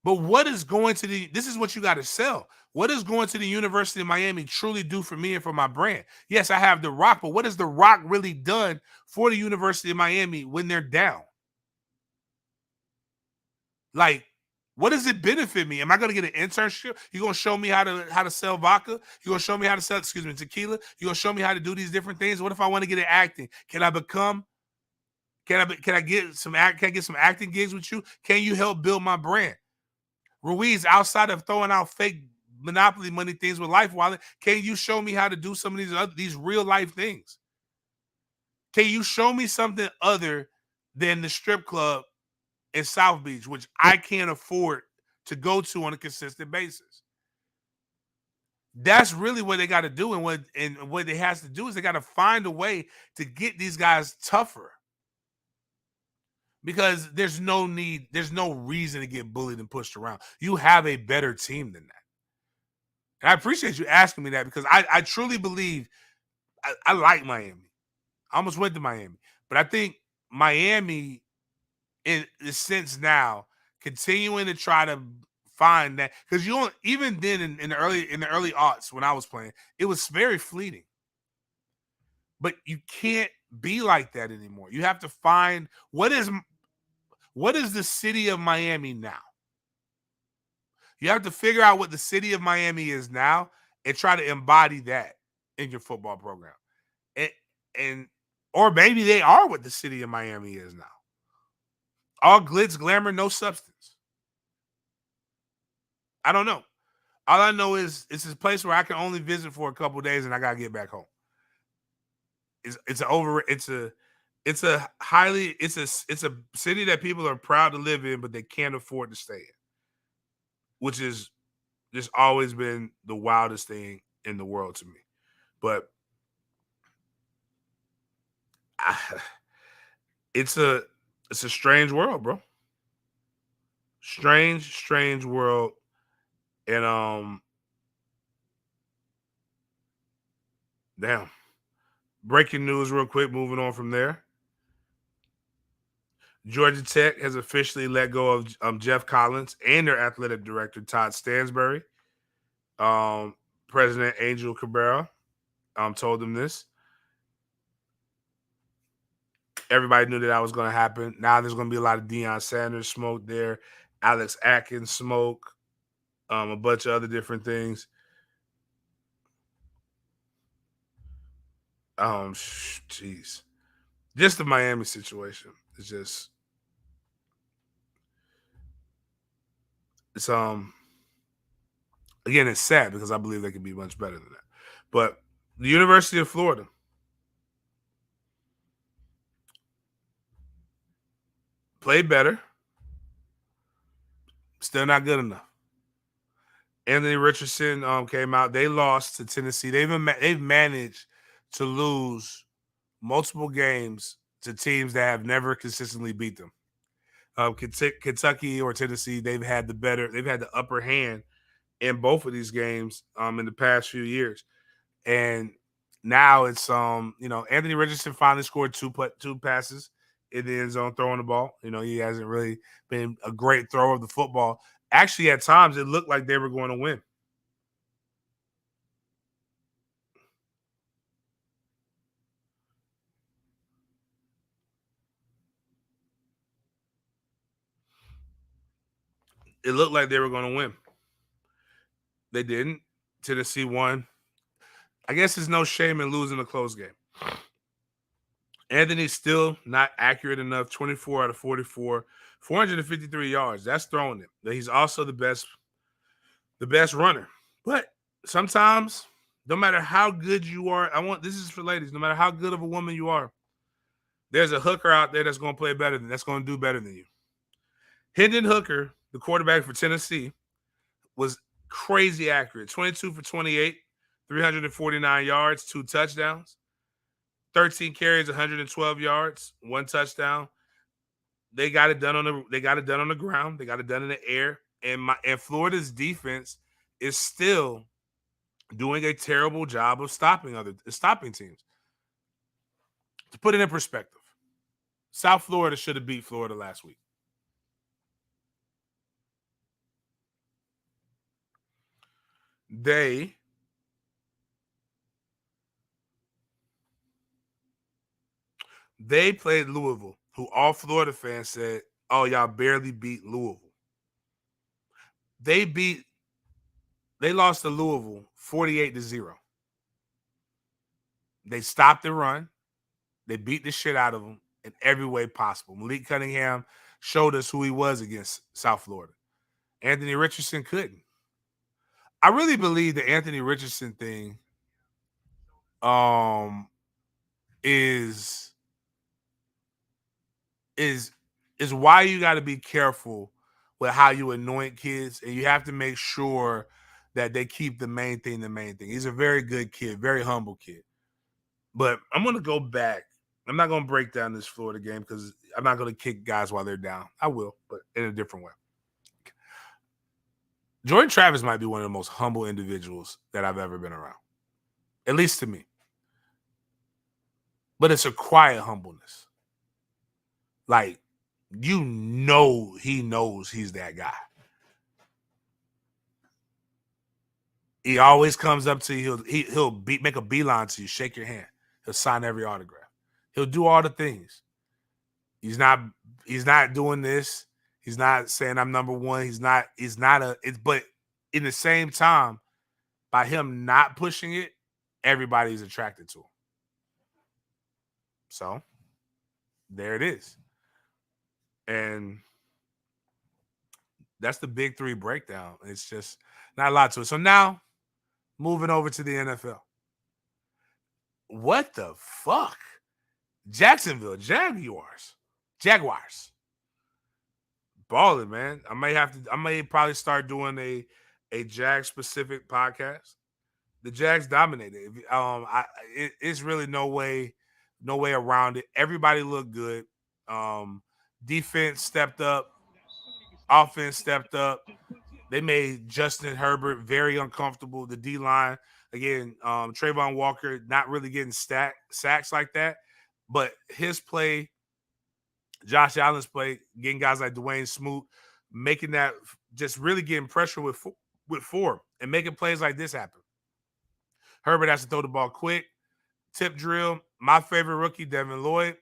But what is going to this is what you got to sell. What is going to the University of Miami truly do for me and for my brand? Yes, I have The Rock, but what has The Rock really done for the University of Miami when they're down? Like, what does it benefit me? Am I going to get an internship? You going to show me how to sell vodka? You going to show me how to sell, tequila? You going to show me how to do these different things? What if I want to get into acting? Can I get some acting gigs with you? Can you help build my brand? Ruiz, outside of throwing out fake monopoly money things with life, Wallet. Can you show me how to do some of these real life things? Can you show me something other than the strip club in South Beach, which I can't afford to go to on a consistent basis? That's really what they got to do, and what they has to do is they got to find a way to get these guys tougher. Because there's no reason to get bullied and pushed around. You have a better team than that. And I appreciate you asking me that, because I truly believe I like Miami. I almost went to Miami. But I think Miami, in the sense now, continuing to try to find that, because you don't, even then in the early aughts when I was playing, it was very fleeting. But you can't be like that anymore. You have to find what is the city of Miami now. You have to figure out what the city of Miami is now and try to embody that in your football program. And or maybe they are what the city of Miami is now. All glitz, glamour, no substance. I don't know. All I know is it's a place where I can only visit for a couple of days and I gotta get back home. It's a city that people are proud to live in, but they can't afford to stay in, which is just always been the wildest thing in the world to me. But it's a strange world, bro. Strange world. And damn. Breaking news real quick, moving on from there. Georgia Tech has officially let go of Jeff Collins and their athletic director, Todd Stansbury. President Angel Cabrera told them this. Everybody knew that was going to happen. Now there's going to be a lot of Deion Sanders smoke there, Alex Atkins smoke, a bunch of other different things. Jeez. Just the Miami situation is just, it's again, it's sad because I believe they could be much better than that. But the University of Florida, played better, still not good enough. Anthony Richardson came out. They lost to Tennessee. They've managed to lose multiple games to teams that have never consistently beat them. Kentucky or Tennessee, they've had the upper hand in both of these games in the past few years. And now it's Anthony Richardson finally scored two passes in the end zone throwing the ball. He hasn't really been a great thrower of the football. Actually, at times it looked like they were going to win. It looked like they were going to win. They didn't. Tennessee won. I guess there's no shame in losing a close game. Anthony's still not accurate enough. 24 out of 44, 453 yards. That's throwing it. He's also the best runner. But sometimes, no matter how good you are, this is for ladies, no matter how good of a woman you are, there's a hooker out there that's going to play better that's going to do better than you. Hendon Hooker, the quarterback for Tennessee, was crazy accurate. 22 for 28, 349 yards, 2 touchdowns, 13 carries, 112 yards, 1 touchdown. They got it done on the ground. They got it done in the air. And Florida's defense is still doing a terrible job of stopping teams. To put it in perspective, South Florida should have beat Florida last week. They played Louisville, who all Florida fans said, "Oh, y'all barely beat Louisville." They lost to Louisville 48-0. They stopped the run. They beat the shit out of them in every way possible. Malik Cunningham showed us who he was against South Florida. Anthony Richardson couldn't. I really believe the Anthony Richardson thing is why you got to be careful with how you anoint kids, and you have to make sure that they keep the main thing the main thing. He's a very good kid, very humble kid. But I'm going to go back. I'm not going to break down this Florida game because I'm not going to kick guys while they're down. I will, but in a different way. Jordan Travis might be one of the most humble individuals that I've ever been around, at least to me. But it's a quiet humbleness. Like, you know he knows he's that guy. He always comes up to you. He'll make a beeline to you, shake your hand. He'll sign every autograph. He'll do all the things. He's not doing this. He's not saying I'm number one. But in the same time, by him not pushing it, everybody's attracted to him. So there it is. And that's the big three breakdown. It's just not a lot to it. So now, moving over to the NFL. What the fuck? Jacksonville Jaguars. Balling, man. I may probably start doing a Jag specific podcast. The Jags dominated. It's really no way around it. Everybody looked good. Defense stepped up. Offense stepped up. They made Justin Herbert very uncomfortable. The D-line, again, Trayvon Walker not really getting sacks like that. But his play, Josh Allen's play, getting guys like Dwayne Smoot, making that, just really getting pressure with Ford and making plays like this happen. Herbert has to throw the ball quick. Tip drill. My favorite rookie, Devin Lloyd,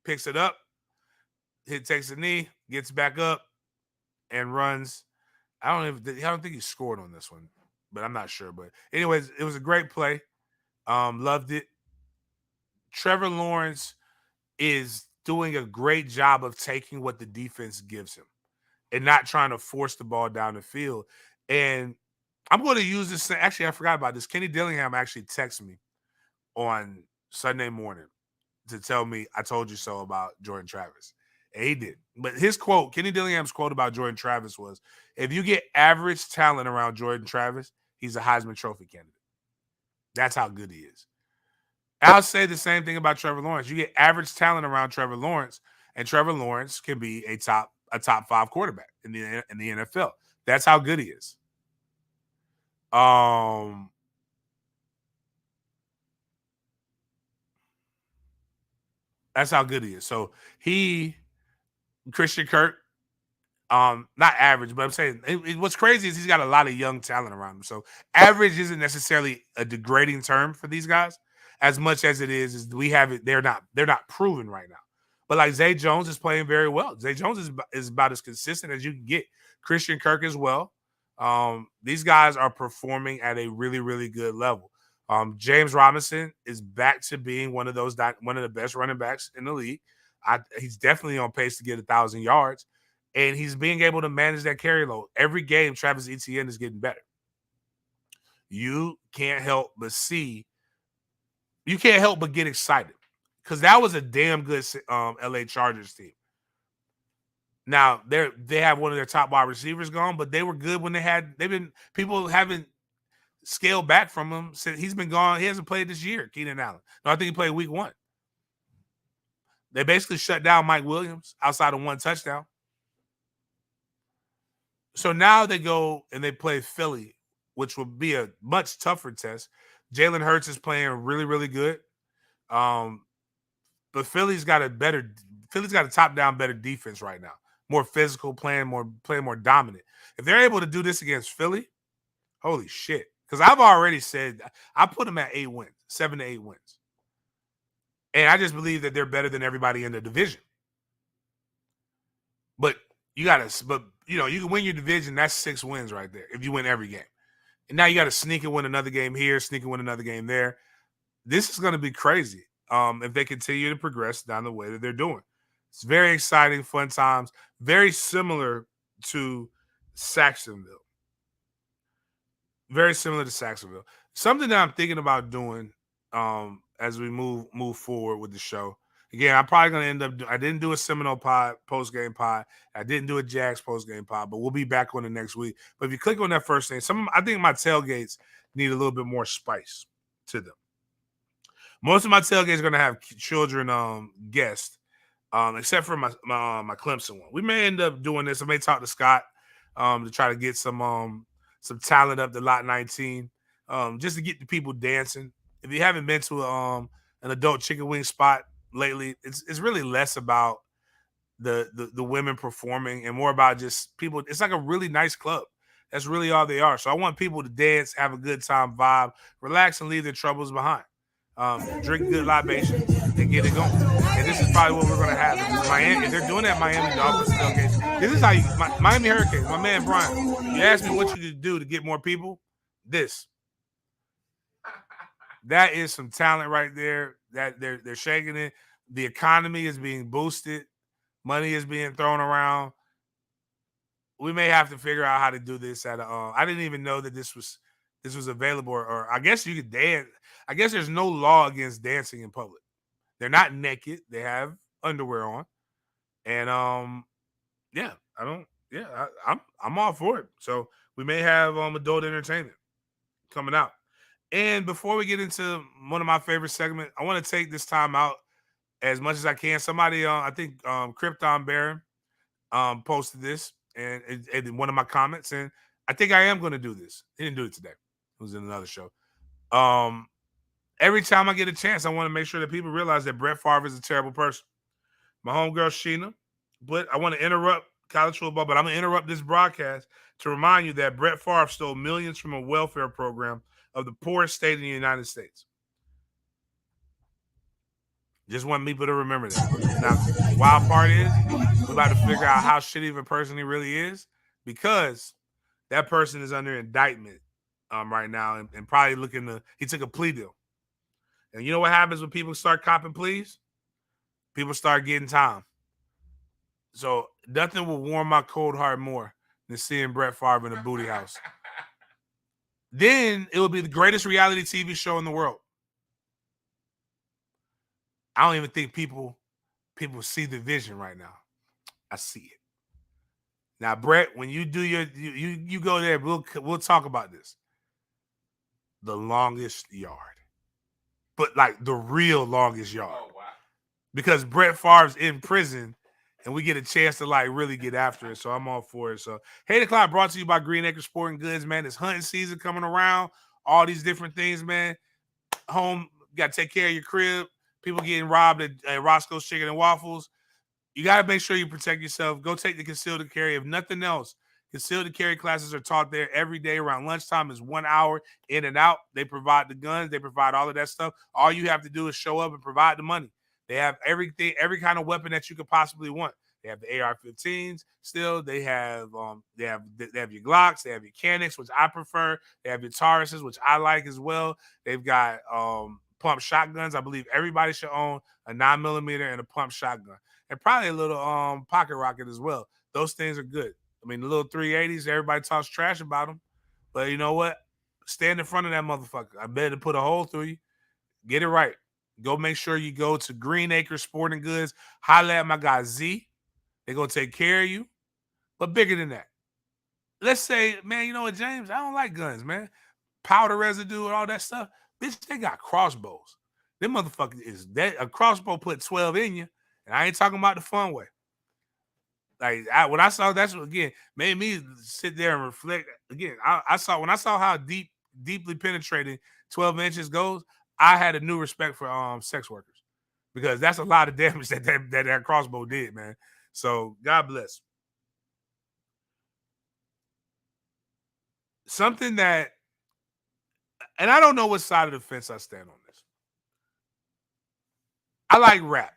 picks it up. Takes a knee, gets back up, and runs. I don't think he scored on this one, but I'm not sure. But anyways, it was a great play. Loved it. Trevor Lawrence is doing a great job of taking what the defense gives him and not trying to force the ball down the field. And I'm going to use this. Actually, I forgot about this. Kenny Dillingham actually texted me on Sunday morning to tell me I told you so about Jordan Travis. And he did. But his quote, Kenny Dillingham's quote about Jordan Travis was, if you get average talent around Jordan Travis, he's a Heisman Trophy candidate. That's how good he is. I'll say the same thing about Trevor Lawrence. You get average talent around Trevor Lawrence, and Trevor Lawrence can be a top 5 quarterback in the NFL. That's how good he is. That's how good he is. So Christian Kirk, not average, but I'm saying what's crazy is he's got a lot of young talent around him. So average isn't necessarily a degrading term for these guys, as much as it is we have it. They're not proven right now. But like Zay Jones is playing very well. Zay Jones is about as consistent as you can get. Christian Kirk as well. These guys are performing at a really, really good level. James Robinson is back to being one of the best running backs in the league. He's definitely on pace to get 1,000 yards, and he's being able to manage that carry load. Every game, Travis Etienne is getting better. You can't help but get excited because that was a damn good LA Chargers team. Now they have one of their top wide receivers gone, but they were good when people haven't scaled back from him since he's been gone. He hasn't played this year, Keenan Allen. No, I think he played week 1. They basically shut down Mike Williams outside of one touchdown. So now they go and they play Philly, which will be a much tougher test. Jalen Hurts is playing really, really good. But Philly's got a top-down better defense right now. More physical, playing more dominant. If they're able to do this against Philly, holy shit. Because I've already said I put them at 8 wins, 7 to 8 wins. And I just believe that they're better than everybody in the division. But you can win your division, that's 6 wins right there if you win every game. And now you got to sneak and win another game here, sneak and win another game there. This is going to be crazy if they continue to progress down the way that they're doing. It's very exciting, fun times, very similar to Jacksonville. Very similar to Saxonville. Something that I'm thinking about doing as we move forward with the show. Again, I'm probably going to end up I didn't do a Seminole pod, post-game pod. I didn't do a Jags post-game pod, but we'll be back on the next week. But if you click on that first thing, I think my tailgates need a little bit more spice to them. Most of my tailgates are going to have children guests, except for my Clemson one. We may end up doing this. I may talk to Scott to try to get some talent up to Lot 19, just to get the people dancing. If you haven't been to an adult chicken wing spot lately, it's really less about the women performing and more about just people. It's like a really nice club. That's really all they are. So I want people to dance, have a good time, vibe, relax, and leave their troubles behind. Drink good libations and get it going. And this is probably what we're going to have. If they're doing that Miami Dolphins tailgate, this is how Miami Hurricanes, my man Brian, you asked me what you could do to get more people. That is some talent right there. That they're shaking it. The economy is being boosted. Money is being thrown around. We may have to figure out how to do this at I didn't even know that this was available, or I guess you could dance. I guess there's no law against dancing in public. They're not naked. They have underwear on. And I'm all for it. So we may have adult entertainment coming out. And before we get into one of my favorite segments, I want to take this time out as much as I can. Somebody, I think Krypton Baron posted this and in one of my comments, and I think I am going to do this. He didn't do it today. It was in another show. Every time I get a chance, I want to make sure that people realize that Brett Favre is a terrible person. My homegirl Sheena, but I want to interrupt college football, but I'm going to interrupt this broadcast to remind you that Brett Favre stole millions from a welfare program of the poorest state in the United States. Just want people to remember that. Now, the wild part is we're about to figure out how shitty of a person he really is, because that person is under indictment right now and probably he took a plea deal. And you know what happens when people start copping pleas? People start getting time. So nothing will warm my cold heart more than seeing Brett Favre in a booty house. Then it will be the greatest reality TV show in the world. I don't even think people see the vision right now. I see it. Now, Brett, when you do you go there, we'll talk about this. The longest yard. But like the real longest yard. Oh, wow. Because Brett Favre's in prison and we get a chance to like really get after it. So I'm all for it. So Hate O'Clock brought to you by Green Acre Sporting Goods, man. It's hunting season coming around. All these different things, man. Home, you got to take care of your crib. People getting robbed at Roscoe's Chicken and Waffles. You got to make sure you protect yourself. Go take the concealed carry. If nothing else, concealed carry classes are taught there every day around lunchtime. Is 1 hour in and out. They provide the guns. They provide all of that stuff. All you have to do is show up and provide the money. They have everything, every kind of weapon that you could possibly want. They have the AR-15s still. They have your Glocks. They have your Canics, which I prefer. They have your Tauruses, which I like as well. They've got pump shotguns. I believe everybody should own a 9mm and a pump shotgun. And probably a little pocket rocket as well. Those things are good. I mean, the little 380s, everybody talks trash about them. But you know what? Stand in front of that motherfucker. I bet it put a hole through you. Get it right. Go make sure you go to Green Acre Sporting Goods. Holla at my guy Z. They're going to take care of you. But bigger than that. Let's say, man, you know what, James? I don't like guns, man. Powder residue and all that stuff. Bitch, they got crossbows. Them motherfuckers is that a crossbow put 12 in you. And I ain't talking about the fun way. Like when I saw that's what again made me sit there and reflect. Again, I saw how deeply penetrating 12 inches goes. I had a new respect for sex workers because that's a lot of damage that crossbow did, man. So God bless. Something that, and I don't know what side of the fence I stand on this. I like rap.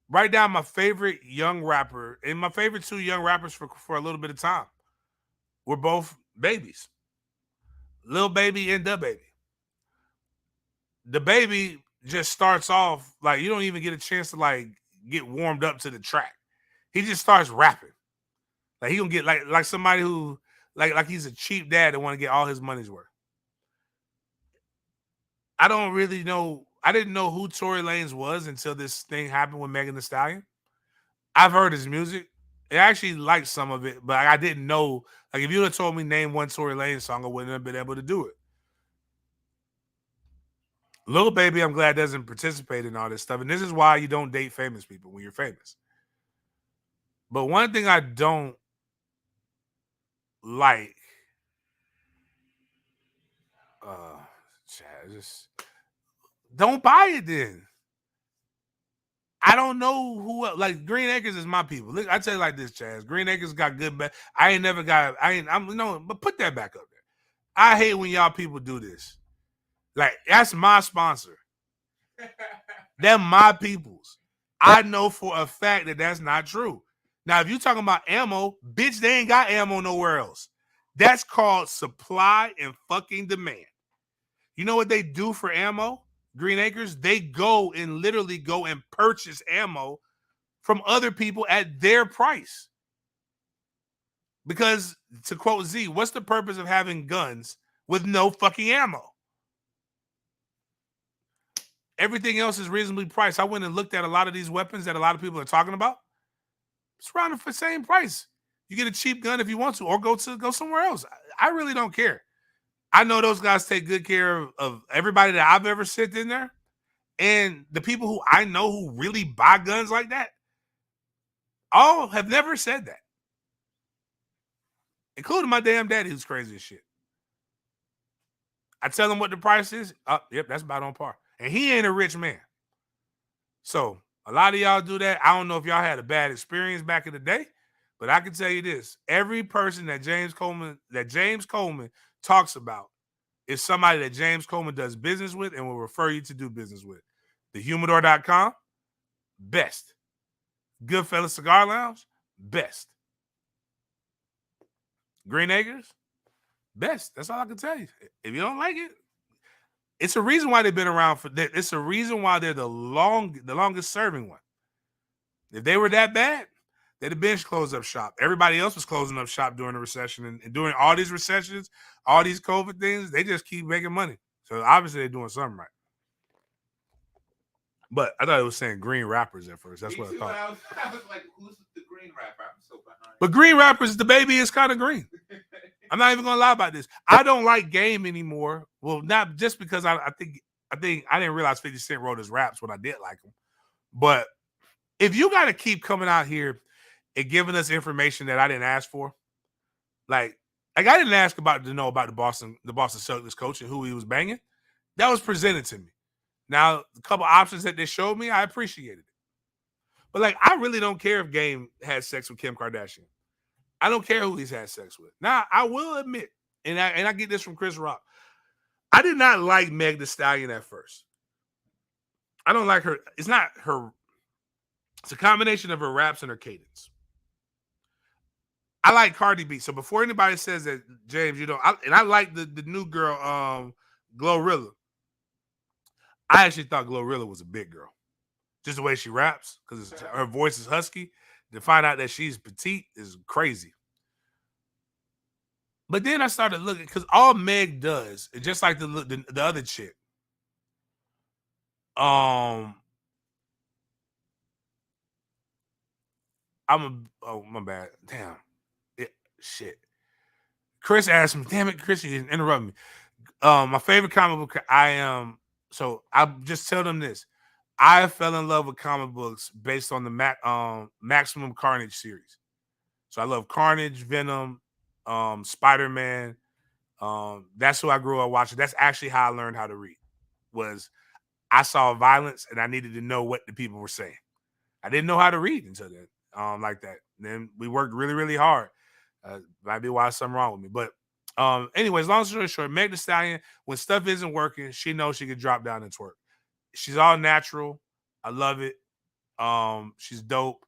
Right now, my favorite young rapper and my favorite two young rappers for a little bit of time were both babies. Lil Baby and Da Baby. The Baby just starts off like you don't even get a chance to like get warmed up to the track. He just starts rapping. Like he gonna get like somebody who like he's a cheap dad that want to get all his money's worth. I don't really know. I didn't know who Tory Lanez was until this thing happened with Megan Thee Stallion. I've heard his music. I actually liked some of it, but I didn't know. Like, if you had told me name one Tory Lanez song, I wouldn't have been able to do it. Lil Baby, I'm glad doesn't participate in all this stuff. And this is why you don't date famous people when you're famous. But one thing I don't like, Chad, just don't buy it then. I don't know who else. Like, Green Acres is my people. Look, I tell you like this, Chaz. Green Acres got good. But put that back up there. I hate when y'all people do this. Like, that's my sponsor. They're my peoples. I know for a fact that that's not true. Now, if you're talking about ammo, bitch, they ain't got ammo nowhere else. That's called supply and fucking demand. You know what they do for ammo? Green Acres, they literally go and purchase ammo from other people at their price. Because, to quote Z, what's the purpose of having guns with no fucking ammo? Everything else is reasonably priced. I went and looked at a lot of these weapons that a lot of people are talking about. It's around the same price. You get a cheap gun if you want to, or go somewhere else. I really don't care. I know those guys take good care of everybody that I've ever sent in there. And the people who I know who really buy guns like that, all have never said that. Including my damn daddy, who's crazy as shit. I tell him what the price is. Yep, that's about on par. And he ain't a rich man. So a lot of y'all do that. I don't know if y'all had a bad experience back in the day, but I can tell you this. Every person that James Coleman talks about is somebody that James Coleman does business with and will refer you to do business with. TheHumidor.com, best. Goodfellas Cigar Lounge, best. Green Acres, best. That's all I can tell you. If you don't like it, it's a reason why they've been around for that. It's a reason why they're the longest serving one. If they were that bad, they'd have been closed up shop. Everybody else was closing up shop during the recession, and during all these recessions, all these COVID things, they just keep making money. So obviously they're doing something right. But I thought it was saying green rappers at first. That's what I thought. I was like, who's the green rapper? I'm so behind. But green rappers, the baby is kind of green. I'm not even gonna lie about this. I don't like Game anymore. Well, not just because I think I didn't realize 50 Cent wrote his raps when I did like him. But if you got to keep coming out here and giving us information that I didn't ask for, like I didn't ask about the Boston Celtics coach and who he was banging. That was presented to me. Now, a couple options that they showed me, I appreciated it. But like, I really don't care if Game had sex with Kim Kardashian. I don't care who he's had sex with. Now, I will admit, and I get this from Chris Rock, I did not like Meg Thee Stallion at first. I don't like her. It's not her. It's a combination of her raps and her cadence. I like Cardi B. So before anybody says that, James, you don't, I like the new girl, Glorilla. I actually thought Glorilla was a big girl. Just the way she raps, because her voice is husky. To find out that she's petite is crazy. But then I started looking, because all Meg does, just like the other chick. Oh, my bad. Damn. Shit. Chris asked me, damn it, Chris, you didn't interrupt me. My favorite comic book, so I just tell them this. I fell in love with comic books based on the Maximum Carnage series. So I love Carnage, Venom, Spider-Man. That's who I grew up watching. That's actually how I learned how to read. Was I saw violence and I needed to know what the people were saying. I didn't know how to read until then, like that. And then we worked really, really hard. Might be why there's something wrong with me. But anyways, long story short, Meg Thee Stallion, when stuff isn't working, she knows she can drop down and twerk. She's all natural. I love it. She's dope.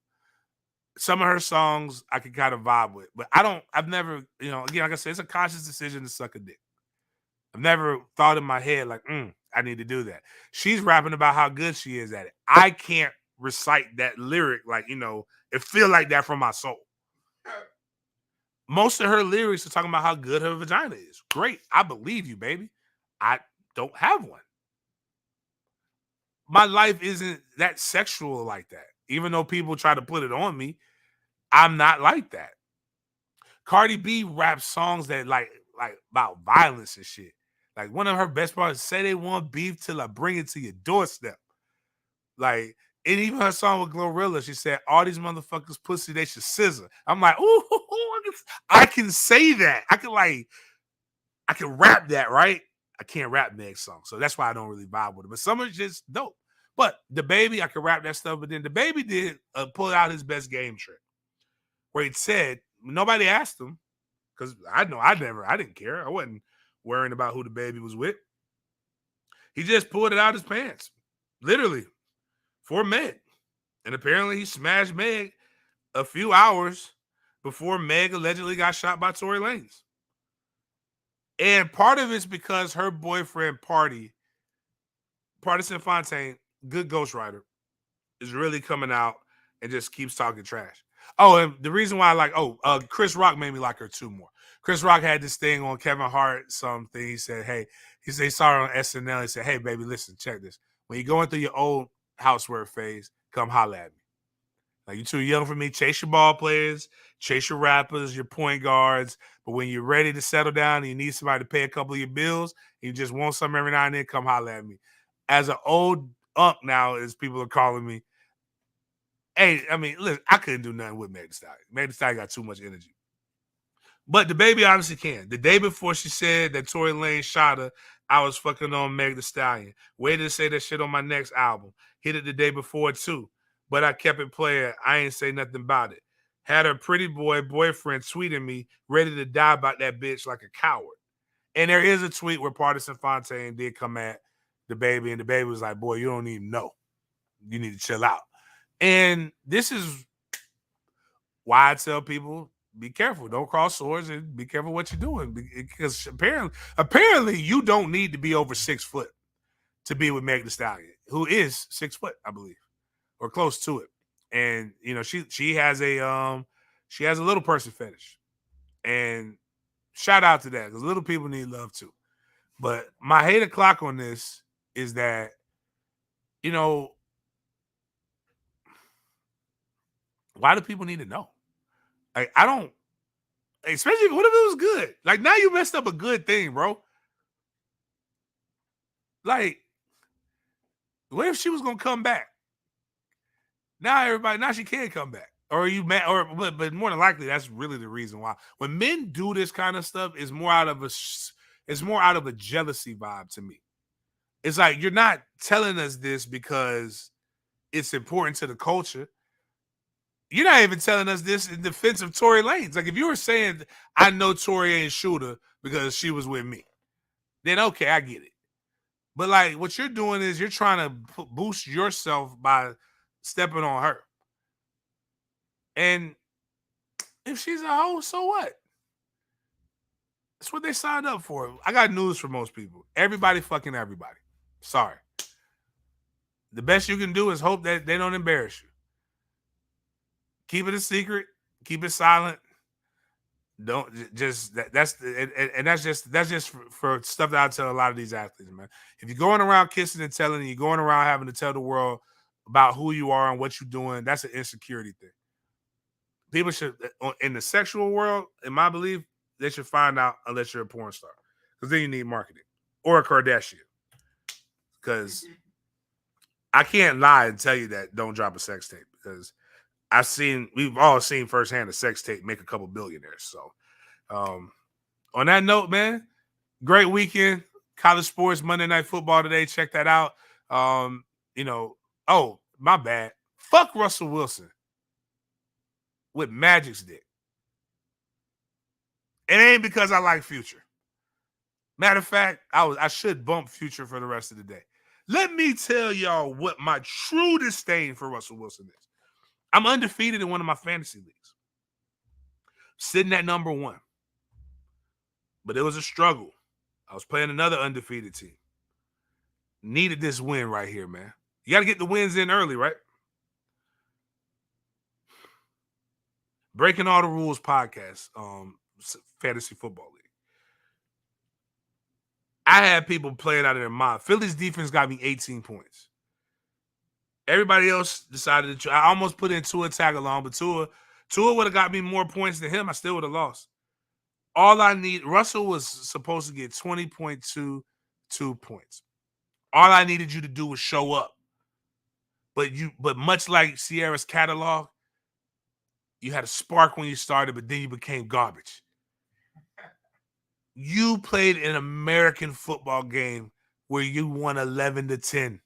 Some of her songs I can kind of vibe with, but I've never, again, like I said, it's a conscious decision to suck a dick. I've never thought in my head like, I need to do that. She's rapping about how good she is at it. I can't recite that lyric like, it feel like that from my soul. most of her lyrics are talking about how good her vagina is. Great. I believe you, baby. I don't have one. My life isn't that sexual like that. Even though people try to put it on me, I'm not like that. Cardi B raps songs that like about violence and shit. Like one of her best parts, say they want beef till I bring it to your doorstep. Like, and even her song with Glorilla, she said, all these motherfuckers pussy, they should scissor. I'm like, ooh, I can say that. I can rap that, right? I can't rap Meg's song. So that's why I don't really vibe with it. But some are just dope. But the baby, I can rap that stuff. But then the baby did pull out his best game trick where he said, nobody asked him, because I didn't care. I wasn't worrying about who the baby was with. He just pulled it out of his pants, literally, for Meg. And apparently he smashed Meg a few hours before Meg allegedly got shot by Tory Lanez. And part of it's because her boyfriend, Partisan Fontaine, good ghostwriter, is really coming out and just keeps talking trash. Oh, and the reason why I like, Chris Rock made me like her too more. Chris Rock had this thing on Kevin Hart, something. He said, he saw her on SNL. He said, hey, baby, listen, check this. When you're going through your old housework phase, come holla at me. Like, you're too young for me. Chase your ball players, chase your rappers, your point guards. But when you're ready to settle down and you need somebody to pay a couple of your bills, and you just want something every now and then, come holla at me. As an old unk now, as people are calling me, hey, I mean, listen, I couldn't do nothing with Meg Thee Stallion. Meg Thee Stallion got too much energy. But the baby obviously can. The day before she said that Tory Lanez shot her, I was fucking on Meg Thee Stallion. Waited to say that shit on my next album. Hit it the day before too. But I kept it playing. I ain't say nothing about it. Had her pretty boyfriend tweeting me, ready to die about that bitch like a coward. And there is a tweet where Partisan Fontaine did come at the baby, and the baby was like, boy, you don't even know. You need to chill out. And this is why I tell people, be careful. Don't cross swords, and be careful what you're doing. Because apparently you don't need to be over 6 foot to be with Meg Thee Stallion, who is 6 foot, I believe, or close to it. And you know, she has a little person fetish. And shout out to that, because little people need love too. But my hate o'clock on this is that, you know, why do people need to know? Like, I don't, especially what if it was good? Like, now you messed up a good thing, bro. Like, what if she was gonna come back? Now she can't come back. Or are you mad? But more than likely, that's really the reason why. When men do this kind of stuff, it's more out of a jealousy vibe to me. It's like, you're not telling us this because it's important to the culture. You're not even telling us this in defense of Tory Lanez. Like, if you were saying, I know Tory ain't shoot her because she was with me, then okay, I get it. But like, what you're doing is you're trying to boost yourself by stepping on her. And if she's a hoe, so what? That's what they signed up for. I got news for most people. Everybody fucking everybody. Sorry. The best you can do is hope that they don't embarrass you. Keep it a secret. Keep it silent. Don't just that's just for stuff that I tell a lot of these athletes, man. If you're going around kissing and telling, and you're going around having to tell the world about who you are and what you're doing, that's an insecurity thing. People should, in the sexual world, in my belief, they should find out unless you're a porn star, because then you need marketing, or a Kardashian. Because I can't lie and tell you that don't drop a sex tape, because we've all seen firsthand a sex tape make a couple billionaires. So, on that note, man, great weekend. College sports, Monday Night Football today. Check that out. Oh, my bad. Fuck Russell Wilson with Magic's dick. It ain't because I like Future. Matter of fact, I should bump Future for the rest of the day. Let me tell y'all what my true disdain for Russell Wilson is. I'm undefeated in one of my fantasy leagues, sitting at number 1. But it was a struggle. I was playing another undefeated team. Needed this win right here, man. You got to get the wins in early, right? Breaking All the Rules podcast, fantasy football league. I had people playing out of their mind. Philly's defense got me 18 points. Everybody else decided to. I almost put in Tua Tagalong, but Tua would have got me more points than him. I still would have lost. All I need, Russell was supposed to get 20.22 points. All I needed you to do was show up. But much like Sierra's catalog, you had a spark when you started, but then you became garbage. You played an American football game where you won 11-10.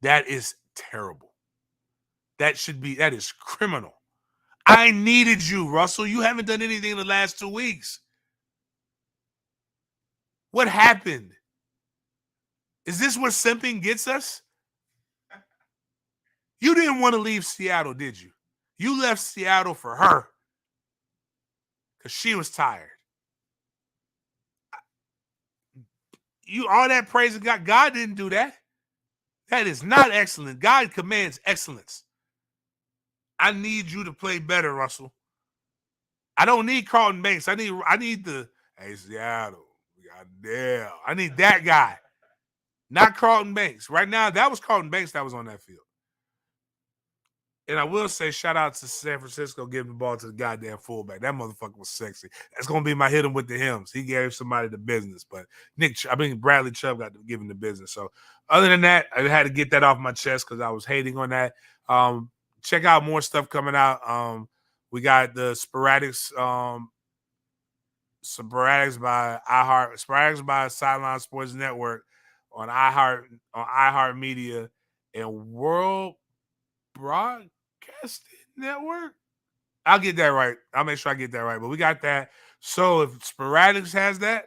That is terrible. That is criminal. I needed you, Russell. You haven't done anything in the last 2 weeks. What happened? Is this what simping gets us? You didn't want to leave Seattle, did you? You left Seattle for her because she was tired. All that praise of God. God didn't do that. That is not excellent. God commands excellence. I need you to play better, Russell. I don't need Carlton Banks. I need the Seattle. Goddamn. I need that guy. Not Carlton Banks. Right now, that was Carlton Banks that was on that field. And I will say, shout out to San Francisco giving the ball to the goddamn fullback. That motherfucker was sexy. That's going to be my hit him with the hymns. He gave somebody the business. But Bradley Chubb got to give him the business. So other than that, I had to get that off my chest because I was hating on that. Check out more stuff coming out. We got the Sporadics by iHeart, Sporadics by Sideline Sports Network on iHeart Media and World Broadcasting Network. I'll get that right. I'll make sure I get that right. But we got that. So if Sporadics has that,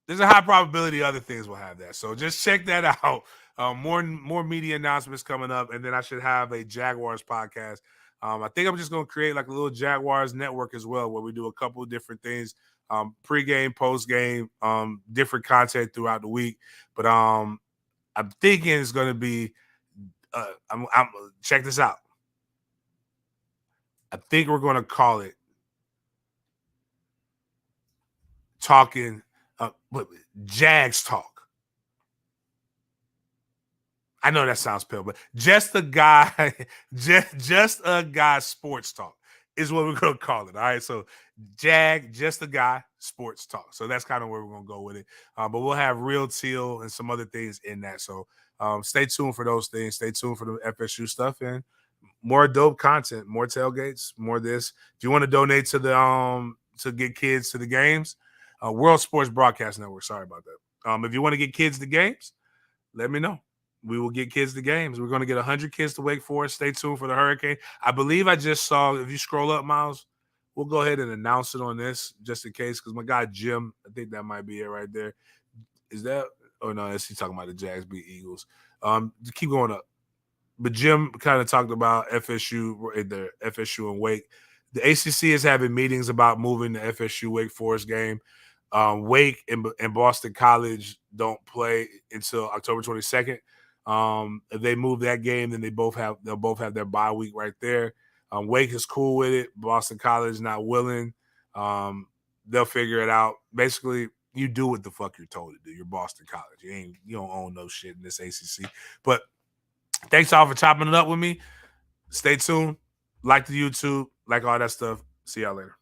there's a high probability other things will have that. So just check that out. More media announcements coming up, and then I should have a Jaguars podcast. I think I'm just going to create like a little Jaguars network as well, where we do a couple of different things, pre-game, post-game, different content throughout the week. But I'm thinking it's going to be. Check this out. I think we're going to call it talking Jags talk. I know that sounds pale, but just a guy sports talk is what we're going to call it. All right. So just a guy sports talk. So that's kind of where we're going to go with it. But we'll have Real Teal and some other things in that. So stay tuned for those things. Stay tuned for the FSU stuff and more dope content, more tailgates, more this. If you want to donate to the to get kids to the games, World Sports Broadcast Network. Sorry about that. If you want to get kids to games, let me know. We will get kids to games. We're going to get 100 kids to Wake Forest. Stay tuned for the Hurricane. I believe I just saw, if you scroll up, Miles, we'll go ahead and announce it on this just in case, because my guy Jim, I think that might be it right there. Is that? Oh, no, that's he talking about the Jags beat Eagles. Keep going up. But Jim kind of talked about FSU and Wake. The ACC is having meetings about moving the FSU Wake Forest game. Wake and Boston College don't play until October 22nd. If they move that game, then they'll both have their bye week right there. Wake is cool with it. Boston College not willing. They'll figure it out. Basically, you do what the fuck you're told to do. You're Boston College. You don't own no shit in this ACC. But thanks all for chopping it up with me. Stay tuned. Like the YouTube. Like all that stuff. See y'all later.